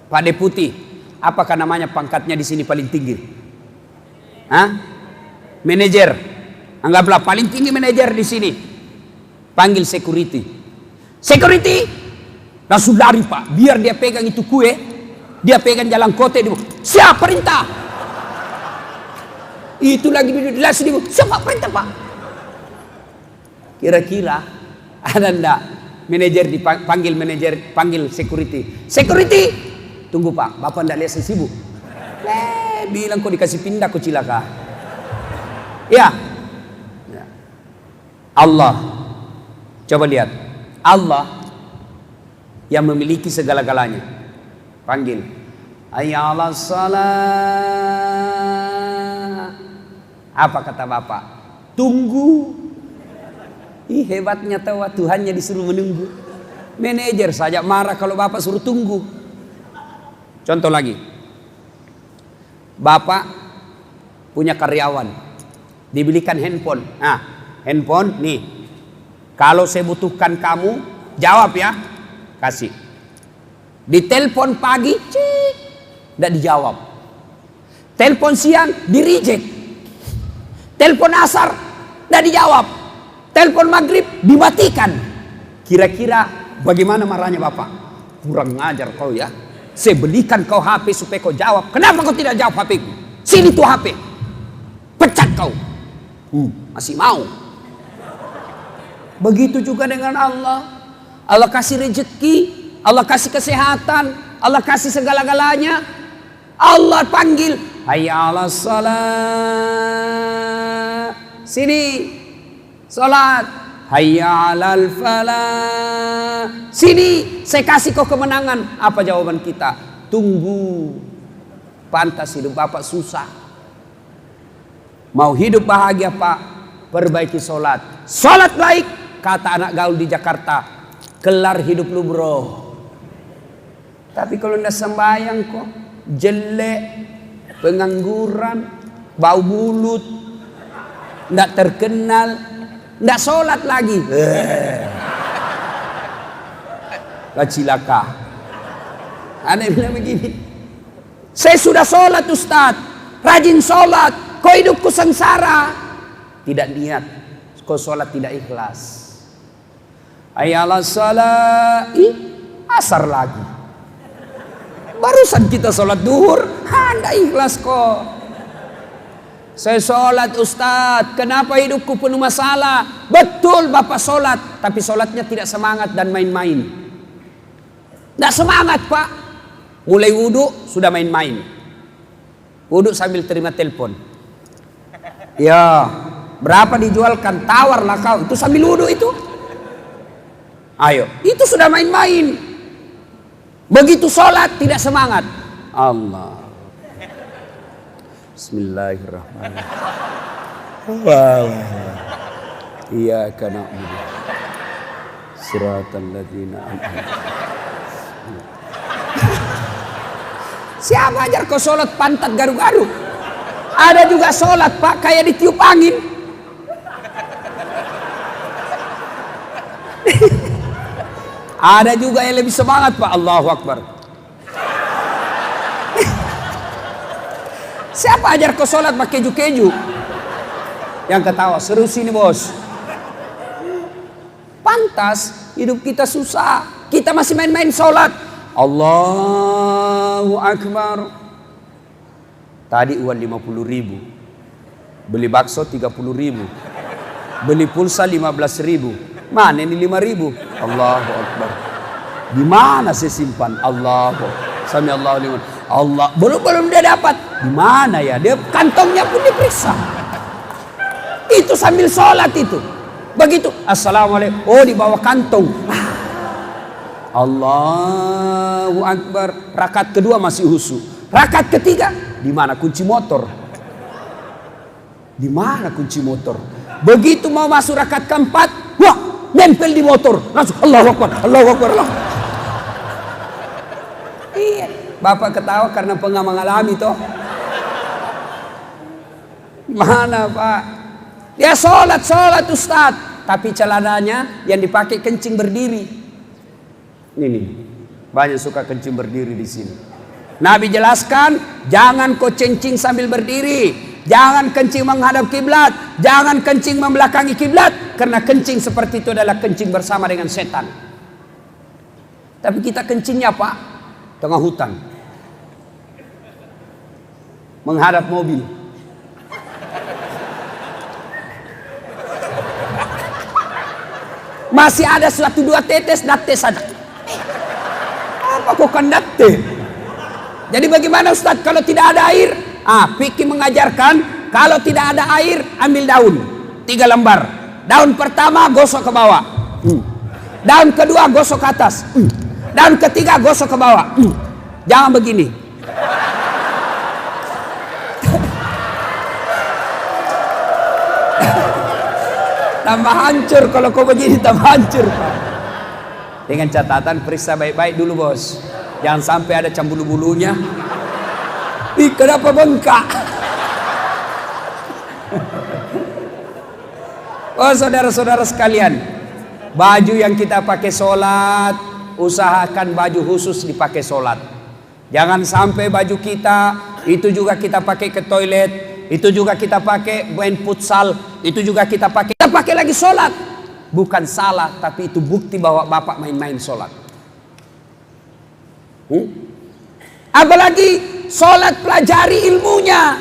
Pak Deputi, apakah namanya pangkatnya di sini paling tinggi? Hah? Manajer, anggaplah paling tinggi manajer di sini. Panggil security. Security, langsung lari Pak, biar dia pegang itu kue, dia pegang jalan kote, dia siap perintah. Itu lagi langsung dia siapa perintah Pak? Kira-kira ada enggak? Manajer dipanggil manajer, panggil security. Security, tunggu Pak, Bapak ndak lihat saya sibuk. Bilang kok dikasih pindah kok cilaka. Ya. Allah, coba lihat, Allah yang memiliki segala-galanya. Panggil, hayya 'alas shalah. Apa kata Bapak? Tunggu. Ih, hebatnya tahu Tuhannya disuruh menunggu. Manajer saja marah kalau Bapak suruh tunggu. Contoh lagi. Bapak punya karyawan, dibelikan handphone. Nah, handphone nih. Kalau saya butuhkan kamu, jawab ya. Kasih. Ditelepon pagi, cik, tidak dijawab. Telepon siang, di reject. Telepon asar, tidak dijawab. Telepon maghrib dimatikan. Kira-kira bagaimana marahnya Bapak? Kurang ngajar kau ya. Saya belikan kau HP supaya kau jawab. Kenapa kau tidak jawab HP ku? Sini tuh HP. Pecat kau. Masih mau. Begitu juga dengan Allah. Allah kasih rezeki, Allah kasih kesehatan, Allah kasih segala-galanya. Allah panggil, hayya 'alas shalah. Sini. Salat, hayya 'alal falah. Sini, saya kasih kau kemenangan. Apa jawaban kita? Tunggu. Pantas hidup Bapak susah. Mau hidup bahagia Pak, perbaiki salat. Salat baik, kata anak gaul di Jakarta, kelar hidup lu bro. Tapi kalau ndak sembahyang kok jelek, pengangguran, bau mulut, ndak terkenal. Nggak sholat lagi. Cilaka. Ada yang bilang begini. Saya sudah sholat Ustaz. Rajin sholat. Kok hidupku sengsara? Tidak niat. Kok sholat tidak ikhlas. Ayalah sholat. Asar lagi. Barusan kita sholat duhur. Nggak ikhlas kok. Saya sholat Ustadz, kenapa hidupku penuh masalah? Betul Bapak sholat, tapi sholatnya tidak semangat dan main-main. Tidak semangat Pak. Mulai wudhu sudah main-main. Wudhu sambil terima telepon. Ya, berapa dijualkan? Tawarlah kau. Itu sambil wudhu itu. Ayo, itu sudah main-main. Begitu sholat tidak semangat. Allah. Bismillahirrahmanirrahim. Iyyaka na'budu. Shiratal ladzina an'amta. Siapa ajar kau sholat pantat garuk-garuk? Ada juga sholat Pak kayak ditiup angin. Ada juga yang lebih semangat Pak. Allahu Akbar. Siapa ajar kau sholat pakai keju-keju? Yang ketawa, seru sini bos. Pantas hidup kita susah. Kita masih main-main sholat. Allahu Akbar. Tadi uang 50.000. Beli bakso 30.000. Beli pulsa 15.000. Mana ini 5.000? Allahu Akbar. Gimana saya simpan? Allahu Sami Allahu liman. Allah belum dia dapat. Gimana ya? Dia kantongnya pun diperiksa. Itu sambil sholat itu. Begitu. Assalamualaikum. Oh di bawah kantong. Allahu Akbar. Rakaat kedua masih husu. Rakaat ketiga. Di mana kunci motor? Di mana kunci motor? Begitu mau masuk rakaat keempat. Wah. Nempel di motor, langsung Allahu Akbar, Allahu Akbar, Allahu Akbar. Iya, Bapak ketawa karena pernah mengalami toh. Mana Pak? Dia sholat Ustaz, tapi celananya yang dipakai kencing berdiri. Ini banyak suka kencing berdiri di sini. Nabi jelaskan, jangan kau kencing sambil berdiri. Jangan kencing menghadap kiblat, jangan kencing membelakangi kiblat, karena kencing seperti itu adalah kencing bersama dengan setan. Tapi kita kencingnya Pak, tengah hutan, menghadap mobil. Masih ada 1-2 tetes, date saja. Apa kok kan date? Jadi bagaimana Ustaz kalau tidak ada air? Fikih mengajarkan kalau tidak ada air ambil daun 3 lembar. Daun pertama gosok ke bawah. Daun kedua gosok ke atas. Daun ketiga gosok ke bawah. Jangan begini. Tambah hancur kalau kau begini, tambah hancur. Dengan catatan periksa baik-baik dulu bos. Jangan sampai ada cambulu-bulunya. Ih, kenapa bengkak? Oh saudara-saudara sekalian, baju yang kita pakai sholat, usahakan baju khusus dipakai sholat. Jangan sampai baju kita itu juga kita pakai ke toilet, itu juga kita pakai main futsal, itu juga kita pakai lagi sholat. Bukan salah, tapi itu bukti bahwa Bapak main-main sholat. Apalagi sholat pelajari ilmunya.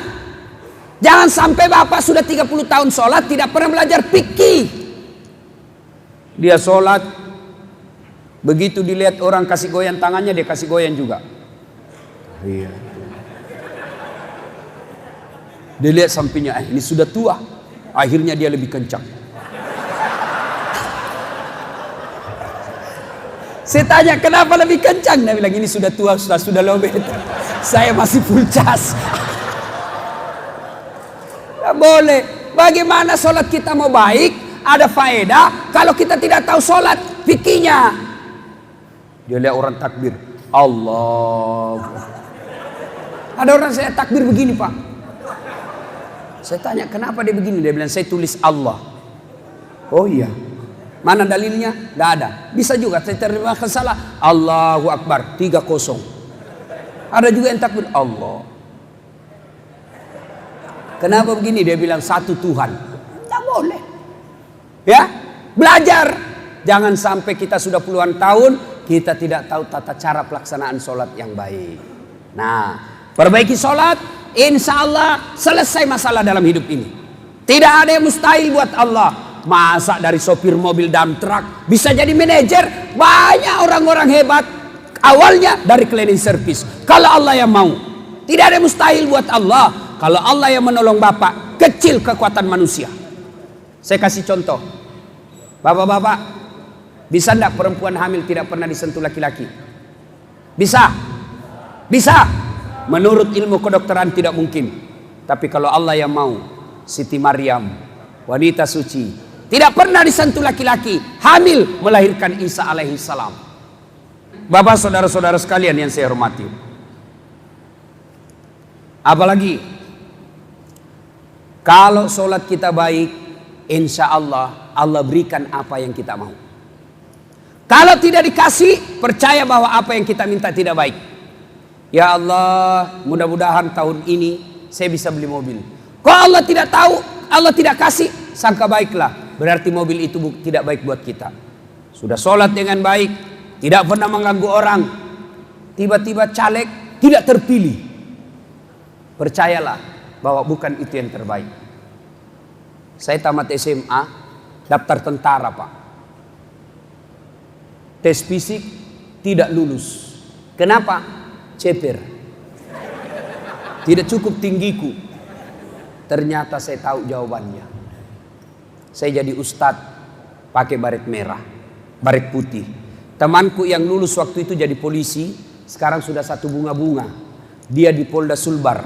Jangan sampai Bapak sudah 30 tahun sholat tidak pernah belajar fikih. Dia sholat, begitu dilihat orang kasih goyang tangannya, dia kasih goyang juga. Iya. Dia lihat sampingnya, ini sudah tua. Akhirnya dia lebih kencang. Saya tanya, kenapa lebih kencang? Dia bilang, ini sudah tua, sudah lobet. Saya masih full cas. Tidak boleh. Bagaimana sholat kita mau baik, ada faedah, kalau kita tidak tahu sholat, fikihnya. Dia lihat orang takbir. Allah. Ada orang saya takbir begini Pak. Saya tanya, kenapa dia begini? Dia bilang, saya tulis Allah. Oh iya. Mana dalilnya? Tidak ada. Bisa juga saya terima salah. Allahu Akbar 3-0. Ada juga yang takbir Allah. Kenapa begini? Dia bilang satu Tuhan. Tidak boleh. Ya, belajar. Jangan sampai kita sudah puluhan tahun kita tidak tahu tata cara pelaksanaan sholat yang baik. Nah, perbaiki sholat, insya Allah selesai masalah dalam hidup ini. Tidak ada yang mustahil buat Allah. Masa dari sopir mobil dump truck bisa jadi manajer? Banyak orang-orang hebat awalnya dari cleaning service. Kalau Allah yang mau, tidak ada yang mustahil buat Allah. Kalau Allah yang menolong Bapak, kecil kekuatan manusia. Saya kasih contoh. Bapak-bapak, bisa enggak perempuan hamil tidak pernah disentuh laki-laki? Bisa? Bisa. Menurut ilmu kedokteran tidak mungkin. Tapi kalau Allah yang mau, Siti Maryam, wanita suci, tidak pernah disentuh laki-laki, hamil melahirkan Isa alaihi salam. Bapak saudara-saudara sekalian yang saya hormati. Apalagi kalau sholat kita baik, insya Allah Allah berikan apa yang kita mau. Kalau tidak dikasih, percaya bahwa apa yang kita minta tidak baik. Ya Allah, mudah-mudahan tahun ini saya bisa beli mobil. Kalau Allah tidak tahu, Allah tidak kasih, sangka baiklah. Berarti mobil itu tidak baik buat kita. Sudah sholat dengan baik, tidak pernah mengganggu orang. Tiba-tiba caleg tidak terpilih. Percayalah bahwa bukan itu yang terbaik. Saya tamat SMA, daftar tentara Pak. Tes fisik tidak lulus. Kenapa? Ceper. Tidak cukup tinggiku. Ternyata saya tahu jawabannya. Saya jadi ustadz pakai baret merah, baret putih. Temanku yang lulus waktu itu jadi polisi, sekarang sudah satu bunga-bunga. Dia di Polda Sulbar,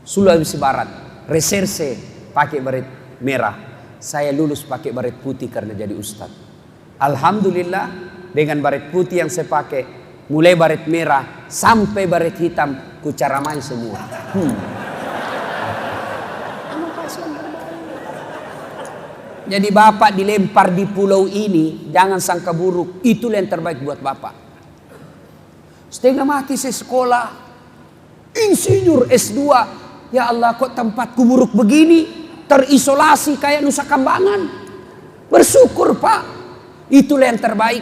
Sulawesi Barat, reserse pakai baret merah. Saya lulus pakai baret putih karena jadi ustadz. Alhamdulillah dengan baret putih yang saya pakai, mulai baret merah sampai baret hitam, ku caramai semua. Jadi bapak dilempar di pulau ini, jangan sangka buruk. Itulah yang terbaik buat bapak. Setengah mati saya sekolah, insinyur S2. Ya Allah, kok tempatku buruk begini, terisolasi kayak Nusa Kambangan. Bersyukur Pak, itulah yang terbaik.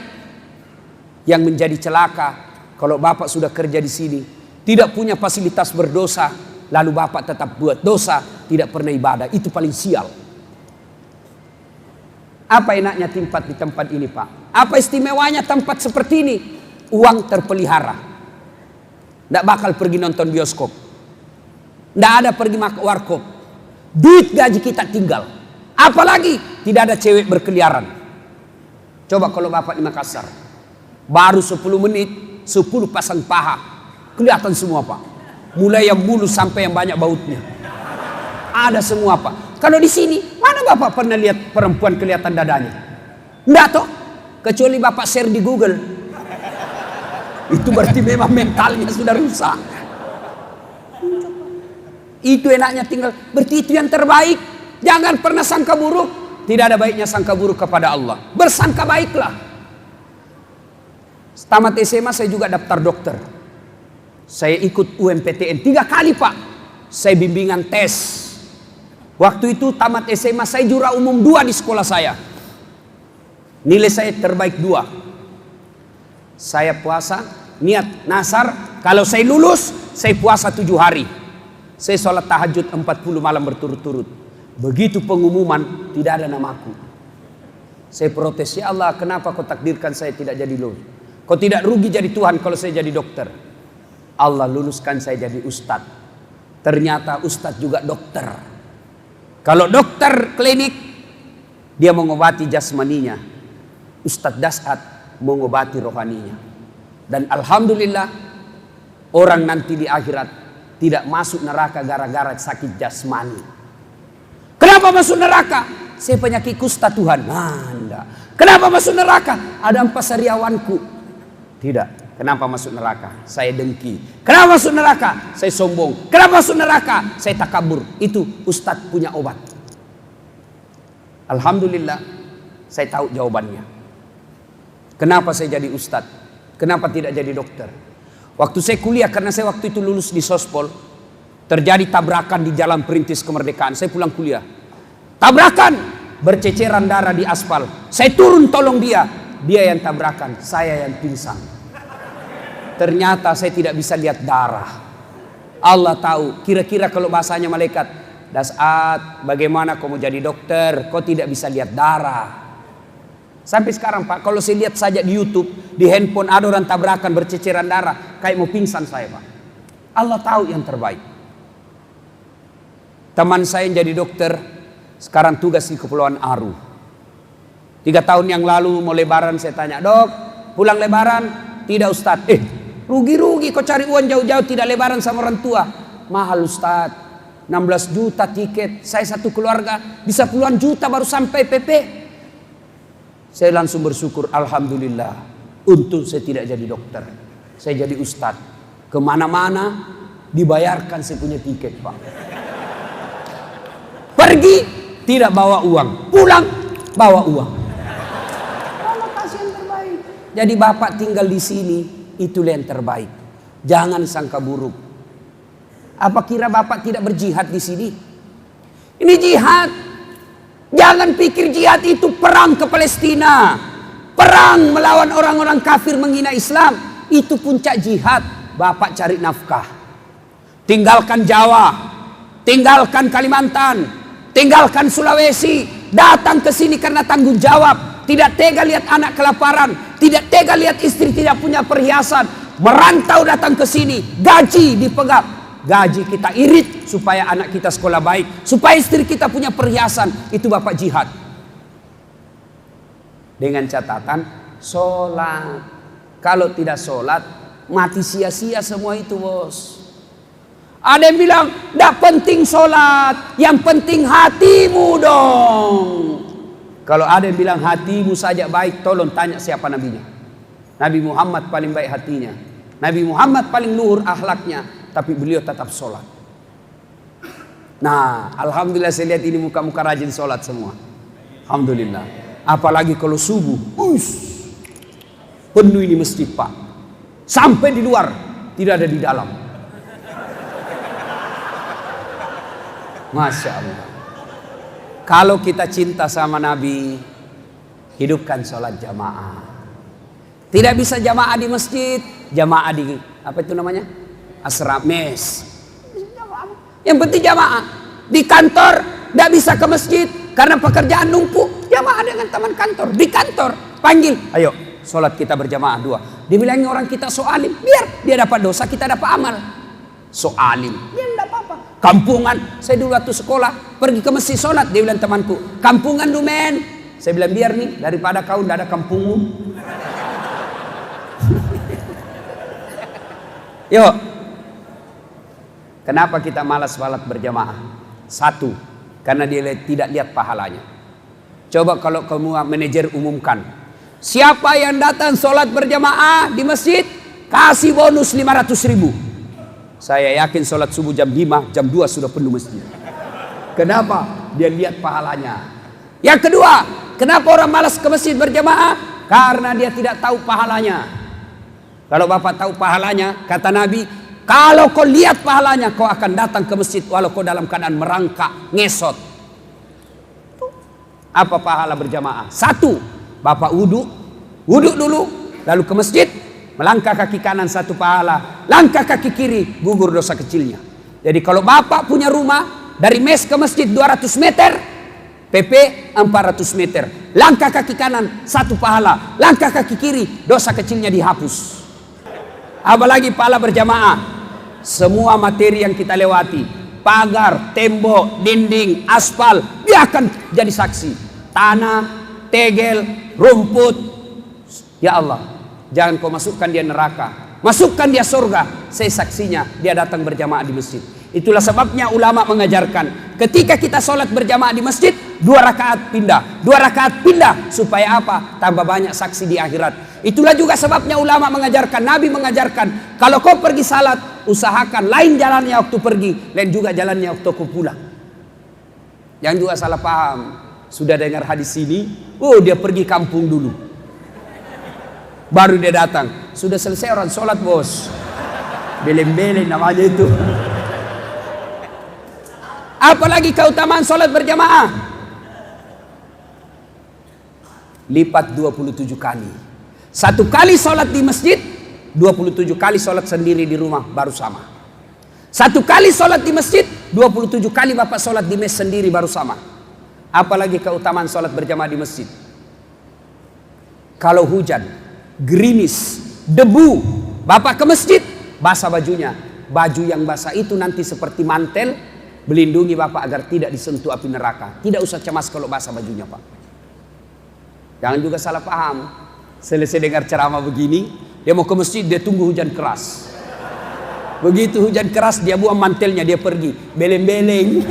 Yang menjadi celaka, kalau bapak sudah kerja di sini, tidak punya fasilitas berdosa, lalu bapak tetap buat dosa, tidak pernah ibadah, itu paling sial. Apa enaknya tempat di tempat ini Pak? Apa istimewanya tempat seperti ini? Uang terpelihara. Tidak bakal pergi nonton bioskop. Tidak ada pergi makan warkop. Duit gaji kita tinggal. Apalagi tidak ada cewek berkeliaran. Coba kalau bapak di Makassar, baru 10 menit 10 pasang paha, kelihatan semua Pak. Mulai yang mulus sampai yang banyak bautnya. Ada semua Pak. Kalau di sini, mana bapak pernah lihat perempuan kelihatan dadanya? Enggak toh? Kecuali bapak share di Google. Itu berarti memang mentalnya sudah rusak. Itu enaknya tinggal. Berarti itu yang terbaik. Jangan pernah sangka buruk. Tidak ada baiknya sangka buruk kepada Allah. Bersangka baiklah. Tamat SMA saya juga daftar dokter. Saya ikut UMPTN 3 kali Pak. Saya bimbingan tes. Waktu itu tamat SMA saya juara umum 2 di sekolah saya. Nilai saya terbaik 2. Saya puasa, niat nasar, kalau saya lulus, saya puasa 7 hari. Saya sholat tahajud 40 malam berturut-turut. Begitu pengumuman, tidak ada namaku. Saya protes, ya Allah, kenapa kau takdirkan saya tidak jadi lulus? Kau tidak rugi jadi Tuhan kalau saya jadi dokter. Allah luluskan saya jadi ustadz. Ternyata ustadz juga dokter. Kalau dokter klinik, dia mengobati jasmaninya. Ustadz Dasat mengobati rohaninya. Dan alhamdulillah, orang nanti di akhirat tidak masuk neraka gara-gara sakit jasmani. Kenapa masuk neraka? Saya penyakit kusta Tuhan. Enggak. Kenapa masuk neraka? Ada empas sariawanku. Tidak. Kenapa masuk neraka? Saya dengki. Kenapa masuk neraka? Saya sombong. Kenapa masuk neraka? Saya takabur. Itu ustadz punya obat. Alhamdulillah, saya tahu jawabannya. Kenapa saya jadi ustadz? Kenapa tidak jadi dokter? Waktu saya kuliah, karena saya waktu itu lulus di Sospol, terjadi tabrakan di Jalan Perintis Kemerdekaan. Saya pulang kuliah. Tabrakan, berceceran darah di aspal. Saya turun tolong dia. Dia yang tabrakan, saya yang pingsan. Ternyata saya tidak bisa lihat darah. Allah tahu. Kira-kira kalau bahasanya malaikat, Dasat, bagaimana kau mau jadi dokter? Kau tidak bisa lihat darah. Sampai sekarang Pak, kalau saya lihat saja di YouTube, di handphone ada orang tabrakan berceceran darah, kayak mau pingsan saya Pak. Allah tahu yang terbaik. Teman saya yang jadi dokter, sekarang tugas di Kepulauan Aru. 3 tahun yang lalu mau lebaran saya tanya, dok, pulang lebaran? Tidak Ustadz. Rugi-rugi kau cari uang jauh-jauh tidak lebaran sama orang tua. Mahal Ustaz. 16 juta tiket. Saya satu keluarga bisa puluhan juta baru sampai PP. Saya langsung bersyukur, alhamdulillah. Untung saya tidak jadi dokter. Saya jadi ustaz. Kemana-mana dibayarkan saya punya tiket, Pak. Pergi tidak bawa uang, pulang bawa uang. Allah kasih yang terbaik. Jadi Bapak tinggal di sini, itulah yang terbaik. Jangan sangka buruk. Apa kira Bapak tidak berjihad di sini? Ini jihad. Jangan pikir jihad itu perang ke Palestina. Perang melawan orang-orang kafir menghina Islam. Itu puncak jihad. Bapak cari nafkah. Tinggalkan Jawa. Tinggalkan Kalimantan. Tinggalkan Sulawesi. Datang ke sini karena tanggung jawab. Tidak tega lihat anak kelaparan. Tidak tega lihat istri tidak punya perhiasan. Merantau datang ke sini. Gaji dipegang. Gaji kita irit supaya anak kita sekolah baik, supaya istri kita punya perhiasan. Itu Bapak jihad. Dengan catatan sholat. Kalau tidak sholat mati sia-sia semua itu, bos. Ada yang bilang tidak penting sholat, yang penting hatimu dong. Kalau ada yang bilang hatimu saja baik, tolong tanya siapa nabinya. Nabi Muhammad paling baik hatinya. Nabi Muhammad paling luhur akhlaknya, tapi beliau tetap sholat. Nah, alhamdulillah saya lihat ini muka-muka rajin sholat semua. Alhamdulillah. Apalagi kalau subuh, penuh ini masjid, Pak. Sampai di luar, tidak ada di dalam. Masya Allah. Kalau kita cinta sama Nabi, hidupkan sholat jamaah. Tidak bisa jamaah di masjid, jamaah di apa itu namanya? Asrama mes. Yang penting jamaah. Di kantor tidak bisa ke masjid karena pekerjaan numpuk. Jamaah dengan teman kantor. Di kantor panggil, ayo sholat kita berjamaah 2. Dibilangi orang kita so alim, biar dia dapat dosa, kita dapat amal. So alim, ya tidak apa-apa. Kampungan, saya dulu waktu sekolah pergi ke masjid sholat, dia bilang temanku, kampungan lu men. Saya bilang biar nih daripada kau tidak ada kampungmu. Yuk. Kenapa kita malas sholat berjamaah? 1, karena dia tidak lihat pahalanya. Coba kalau kamu manajer umumkan, siapa yang datang sholat berjamaah di masjid, kasih bonus 500.000. Saya yakin sholat subuh jam 5, jam 2 sudah penuh masjid. Kenapa? Dia lihat pahalanya. Yang kedua, kenapa orang malas ke masjid berjamaah? Karena dia tidak tahu pahalanya. Kalau Bapak tahu pahalanya, kata Nabi, kalau kau lihat pahalanya, kau akan datang ke masjid walau kau dalam keadaan merangkak, ngesot. Apa pahala berjamaah? 1, Bapak wudhu dulu, lalu ke masjid, melangkah kaki kanan 1 pahala, langkah kaki kiri, gugur dosa kecilnya. Jadi kalau Bapak punya rumah, dari mes ke masjid 200 meter, PP 400 meter. Langkah kaki kanan 1 pahala, langkah kaki kiri, dosa kecilnya dihapus. Apalagi pahala berjamaah. Semua materi yang kita lewati, pagar, tembok, dinding, aspal, dia akan jadi saksi. Tanah, tegel, rumput. Ya Allah, jangan kau masukkan dia neraka, masukkan dia surga. Saya saksinya, dia datang berjamaah di masjid. Itulah sebabnya ulama mengajarkan, ketika kita sholat berjamaah di masjid, 2 rakaat pindah, 2 rakaat pindah. Supaya apa? Tambah banyak saksi di akhirat. Itulah juga sebabnya ulama mengajarkan, Nabi mengajarkan, kalau kau pergi salat, usahakan lain jalannya waktu pergi, lain juga jalannya waktu kau pulang. Yang juga salah paham, sudah dengar hadis ini, oh dia pergi kampung dulu, baru dia datang. Sudah selesai orang sholat, bos. Beleng-beleng namanya itu. Apalagi keutamaan sholat berjamaah, lipat 27 kali. 1 kali sholat di masjid, 27 kali sholat sendiri di rumah baru sama. 1 kali sholat di masjid, 27 kali Bapak sholat di mes sendiri baru sama. Apalagi keutamaan sholat berjamaah di masjid. Kalau hujan, gerimis, debu, Bapak ke masjid, basah bajunya. Baju yang basah itu nanti seperti mantel, melindungi Bapak agar tidak disentuh api neraka. Tidak usah cemas kalau basah bajunya, Pak. Jangan juga salah paham. Selesai dengar ceramah begini, Dia mau ke masjid, dia tunggu hujan keras. Begitu hujan keras, dia buang mantelnya, dia pergi. Beleng-beleng.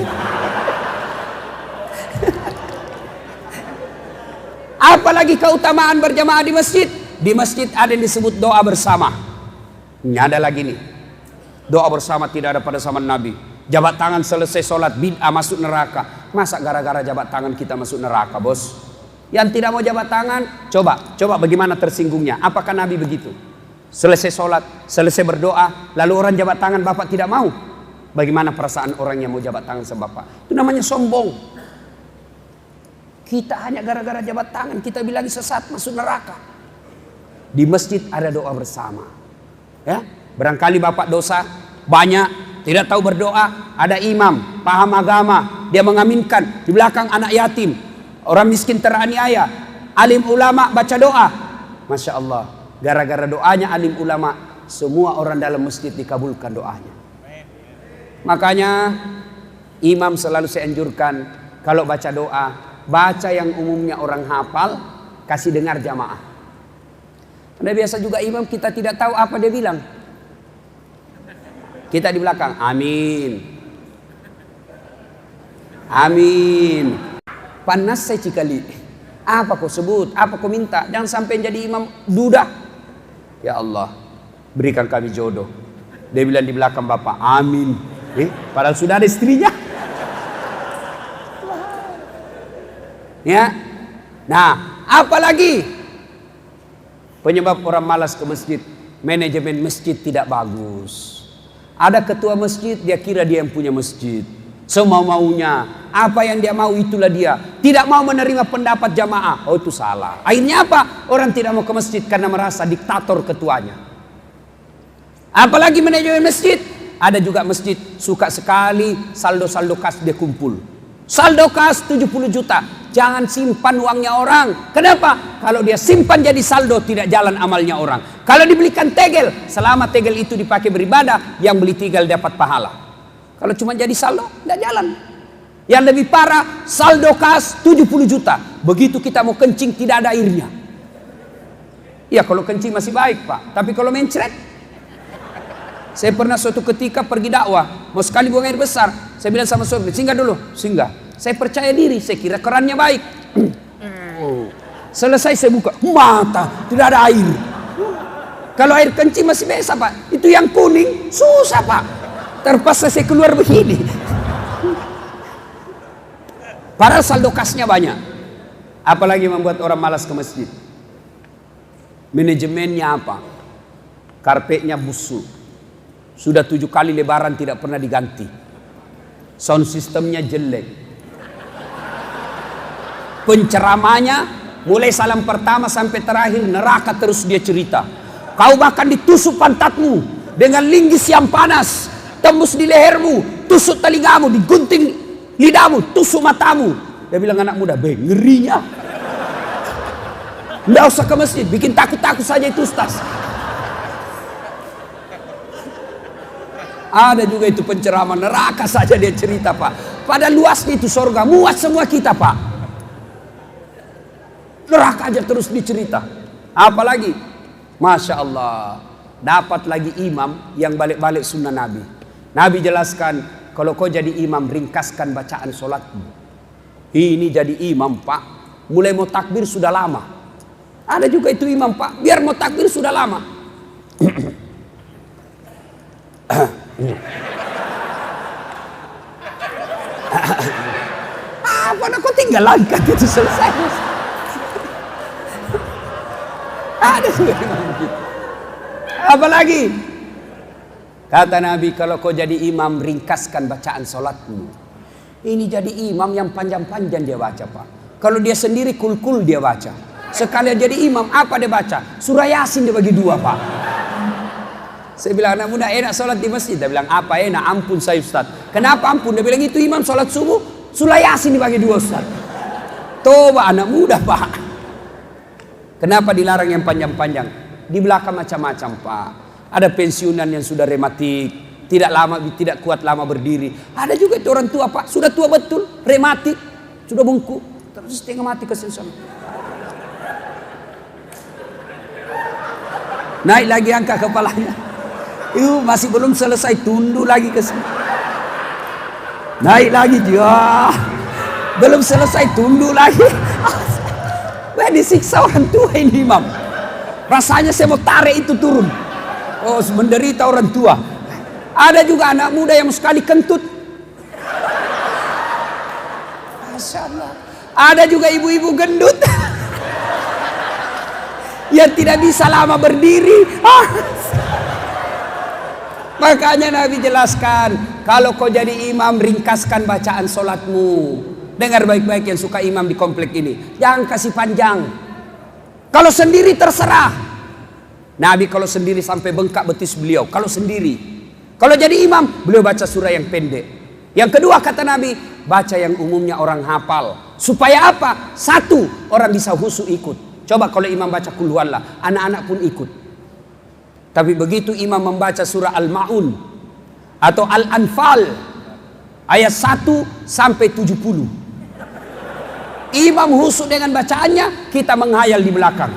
Apalagi keutamaan berjamaah di masjid. Di masjid ada yang disebut doa bersama. Ini ada lagi nih. Doa bersama tidak ada pada zaman Nabi. Jabat tangan selesai sholat, bid'ah masuk neraka. Masa gara-gara jabat tangan kita masuk neraka, bos? Yang tidak mau jabat tangan, coba bagaimana tersinggungnya. Apakah Nabi begitu? Selesai sholat, selesai berdoa, lalu orang jabat tangan, bapak tidak mau. Bagaimana perasaan orang yang mau jabat tangan sama bapak? Itu namanya sombong. Kita hanya gara-gara jabat tangan, kita bilang sesat, masuk neraka. Di masjid ada doa bersama. Ya, barangkali bapak dosa banyak, tidak tahu berdoa, ada imam, paham agama, dia mengaminkan, di belakang anak yatim, orang miskin teraniaya, alim ulama baca doa. Masya Allah, gara-gara doanya alim ulama, semua orang dalam masjid dikabulkan doanya. Makanya imam selalu saya anjurkan, kalau baca doa, baca yang umumnya orang hafal, kasih dengar jamaah. Karena biasa juga imam kita tidak tahu apa dia bilang. Kita di belakang, amin, amin. Panas saya cikali. Apa kau sebut? Apa kau minta? Jangan sampai jadi imam duda. Ya Allah, berikan kami jodoh. Dia bilang di belakang bapak, amin. Padahal sudah ada istrinya. Ya. Nah, apalagi penyebab orang malas ke masjid? Manajemen masjid tidak bagus. Ada ketua masjid, dia kira dia yang punya masjid. Semau-maunya, apa yang dia mau itulah dia. Tidak mau menerima pendapat jamaah. Oh, itu salah. Akhirnya apa? Orang tidak mau ke masjid karena merasa diktator ketuanya. Apalagi manajemen masjid. Ada juga masjid suka sekali saldo-saldo kas dia kumpul. Saldo kas 70 juta. Jangan simpan uangnya orang. Kenapa? Kalau dia simpan jadi saldo, tidak jalan amalnya orang. Kalau dibelikan tegel, selama tegel itu dipakai beribadah, yang beli tegel dapat pahala. Kalau cuma jadi saldo, tidak jalan. Yang lebih parah, saldo kas 70 juta. Begitu kita mau kencing, tidak ada airnya. Ya, kalau kencing masih baik, Pak. Tapi kalau mencret, saya pernah suatu ketika pergi dakwah, mau sekali buang air besar. Saya bilang sama suami, singgah dulu, singgah. Saya percaya diri, saya kira kerannya baik. Selesai saya buka, mata, tidak ada air. Kalau air kencing masih biasa, Pak. Itu yang kuning, susah, Pak. Terpaksa saya keluar begini. Padahal saldo kasnya banyak. Apalagi membuat orang malas ke masjid. Manajemennya apa? Karpetnya busuk. Sudah 7 kali lebaran tidak pernah diganti. Sound systemnya jelek. Penceramanya mulai salam pertama sampai terakhir neraka terus dia cerita. Kau bahkan ditusuk pantatmu dengan linggis yang panas, tembus di lehermu, tusuk telingamu, digunting lidahmu, tusuk matamu. Dia bilang, anak muda, ngerinya. Nggak usah ke masjid, bikin takut-takut saja itu ustaz. Ada juga itu penceramah neraka saja dia cerita, Pak. Pada luasnya itu surga, muat semua kita, Pak. Neraka aja terus dicerita. Apalagi, Masya Allah, dapat lagi imam yang balik-balik sunnah Nabi. Nabi jelaskan, kalau kau jadi imam, ringkaskan bacaan sholatmu. Ini jadi imam, Pak, mulai mau takbir sudah lama. Ada juga itu imam, Pak, biar mau takbir sudah lama. Apa nak kau tinggal langkah itu selesai. Ada juga imam gitu. Apalagi kata Nabi, kalau kau jadi imam, ringkaskan bacaan sholatmu. Ini jadi imam yang panjang-panjang dia baca, Pak. Kalau dia sendiri kul-kul dia baca. Sekalian jadi imam, apa dia baca? Surah Yasin dia bagi 2, Pak. Saya bilang, anak muda enak sholat di masjid. Dia bilang, apa enak? Ampun saya Ustaz. Kenapa ampun? Dia bilang, itu imam sholat subuh, surah Yasin dibagi 2 Ustaz. Toba anak muda, Pak. Kenapa dilarang yang panjang-panjang? Di belakang macam-macam, Pak. Ada pensiunan yang sudah rematik, tidak kuat lama berdiri. Ada juga itu orang tua, Pak, sudah tua betul, rematik, sudah bungkuk, terus setengah mati ke sana. Naik lagi angkat kepalanya. Masih belum selesai, tunduk lagi ke sini. Naik lagi dia. Belum selesai, tunduk lagi. Wah, disiksa orang tua ini imam. Rasanya saya mau tarik itu turun. Oh, menderita orang tua. Ada juga anak muda yang sekali kentut. Masya Allah. Ada juga ibu-ibu gendut. Yang tidak bisa lama berdiri. Makanya Nabi jelaskan, kalau kau jadi imam, ringkaskan bacaan solatmu. Dengar baik-baik yang suka imam di komplek ini, jangan kasih panjang. Kalau sendiri terserah. Nabi kalau sendiri sampai bengkak betis beliau. Kalau sendiri. Kalau jadi imam, beliau baca surah yang pendek. Yang kedua kata Nabi, baca yang umumnya orang hafal. Supaya apa? Satu, orang bisa khusyuk ikut. Coba kalau imam baca Qul huwallah, anak-anak pun ikut. Tapi begitu imam membaca surah Al-Ma'un atau Al-Anfal ayat 1 sampai 70. Imam khusyuk dengan bacaannya, kita menghayal di belakang.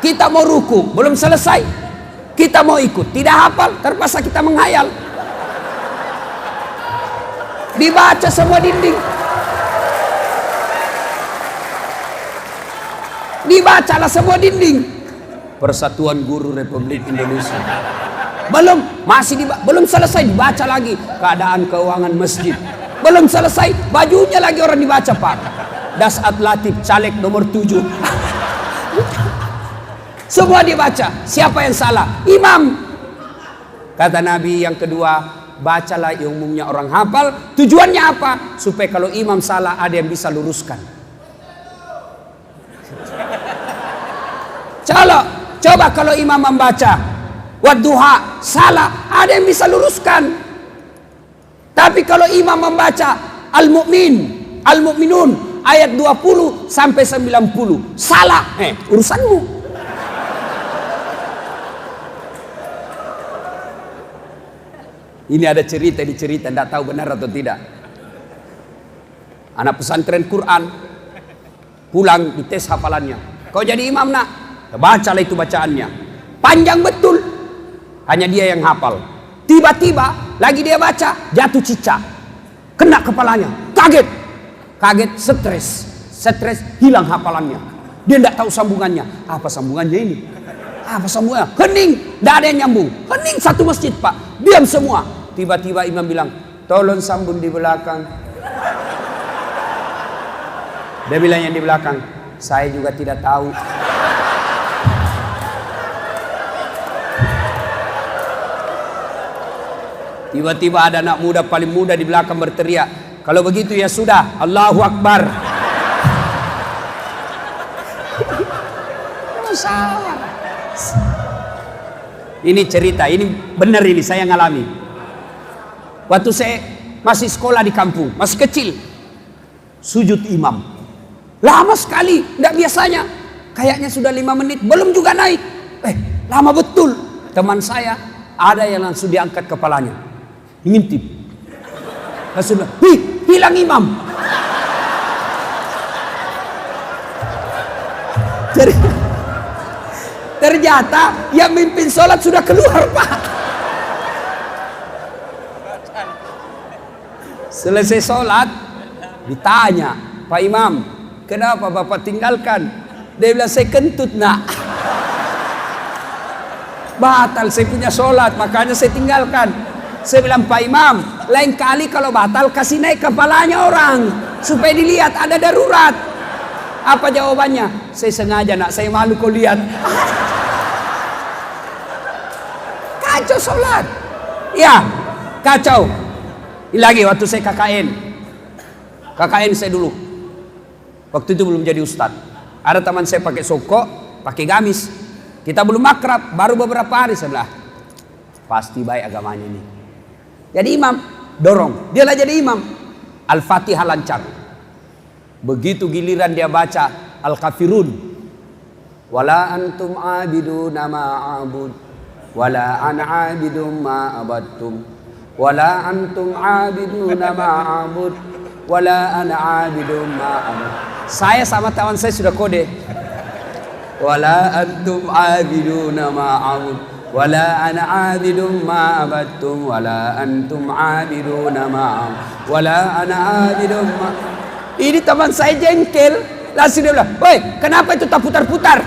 Kita mau ruku, belum selesai, kita mau ikut. Tidak hafal, terpaksa kita menghayal. Dibaca semua dinding. Dibacalah semua dinding. Persatuan Guru Republik Indonesia. Belum selesai dibaca lagi keadaan keuangan masjid. Belum selesai, bajunya lagi orang dibaca, Pak. Dasat Latif caleg nomor 7. Semua dibaca. Siapa yang salah? Imam. Kata Nabi yang kedua, bacalah yang umumnya orang hafal. Tujuannya apa? Supaya kalau imam salah ada yang bisa luruskan. Coba kalau imam membaca Wadduha salah, ada yang bisa luruskan. Tapi kalau imam membaca Al-Mu'minun ayat 20 sampai 90 salah, urusanmu. Ini ada cerita, tidak tahu benar atau tidak. Anak pesantren Quran pulang dites hafalannya. Kau jadi imam nak, bacalah itu bacaannya. Panjang betul, hanya dia yang hafal. Tiba-tiba lagi dia baca, jatuh cicak, kena kepalanya, kaget, stres, hilang hafalannya. Dia tidak tahu sambungannya. Apa sambungannya ini? Apa sambungannya? Hening, tidak ada yang nyambung. Hening satu masjid, Pak, diam semua. Tiba-tiba imam bilang, tolong sambung di belakang. Dia bilang yang di belakang, saya juga tidak tahu. Tiba-tiba ada anak muda paling muda di belakang berteriak, kalau begitu ya sudah, Allahu Akbar. Ini cerita, ini benar, ini saya ngalami. Waktu saya masih sekolah di kampung, masih kecil, sujud imam. Lama sekali, tidak biasanya. Kayaknya sudah 5 menit, belum juga naik. Lama betul. Teman saya, ada yang langsung diangkat kepalanya. Ngintip. Langsung bilang, hilang imam. Ternyata yang mimpin sholat sudah keluar, Pak. Selesai sholat, ditanya, Pak Imam, kenapa Bapak tinggalkan? Dia bilang, saya kentut nak. Batal saya punya sholat, makanya saya tinggalkan. Saya bilang, Pak Imam, lain kali kalau batal kasih naik kepalanya orang supaya dilihat ada darurat. Apa jawabannya? Saya sengaja nak, saya malu kau lihat. Kacau sholat. Ya, kacau. Ini lagi waktu saya KKN saya dulu. Waktu itu belum jadi ustadz. Ada teman saya pakai soko, pakai gamis. Kita belum akrab, baru beberapa hari setelah. Pasti baik agamanya ini. Jadi imam, dorong. Dia lah jadi imam. Al-Fatihah lancar. Begitu giliran dia baca Al-Kafirun. Wala antum abiduna ma'abud. Wala an abidum ma'abattum. Wala antum abiduna ma'abud. Wala an abidum ma'abud. Saya sama teman saya sudah kode. wala antum abiduna ma'abud, wala ana abidum ma'abattum, wala antum abiduna ma'abud, wala ana abidum Ini teman saya jengkel. Langsung dia bilang, "Woi, kenapa itu tak putar-putar?"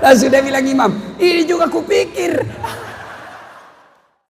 Langsung dia bilang imam, "Ini juga kupikir."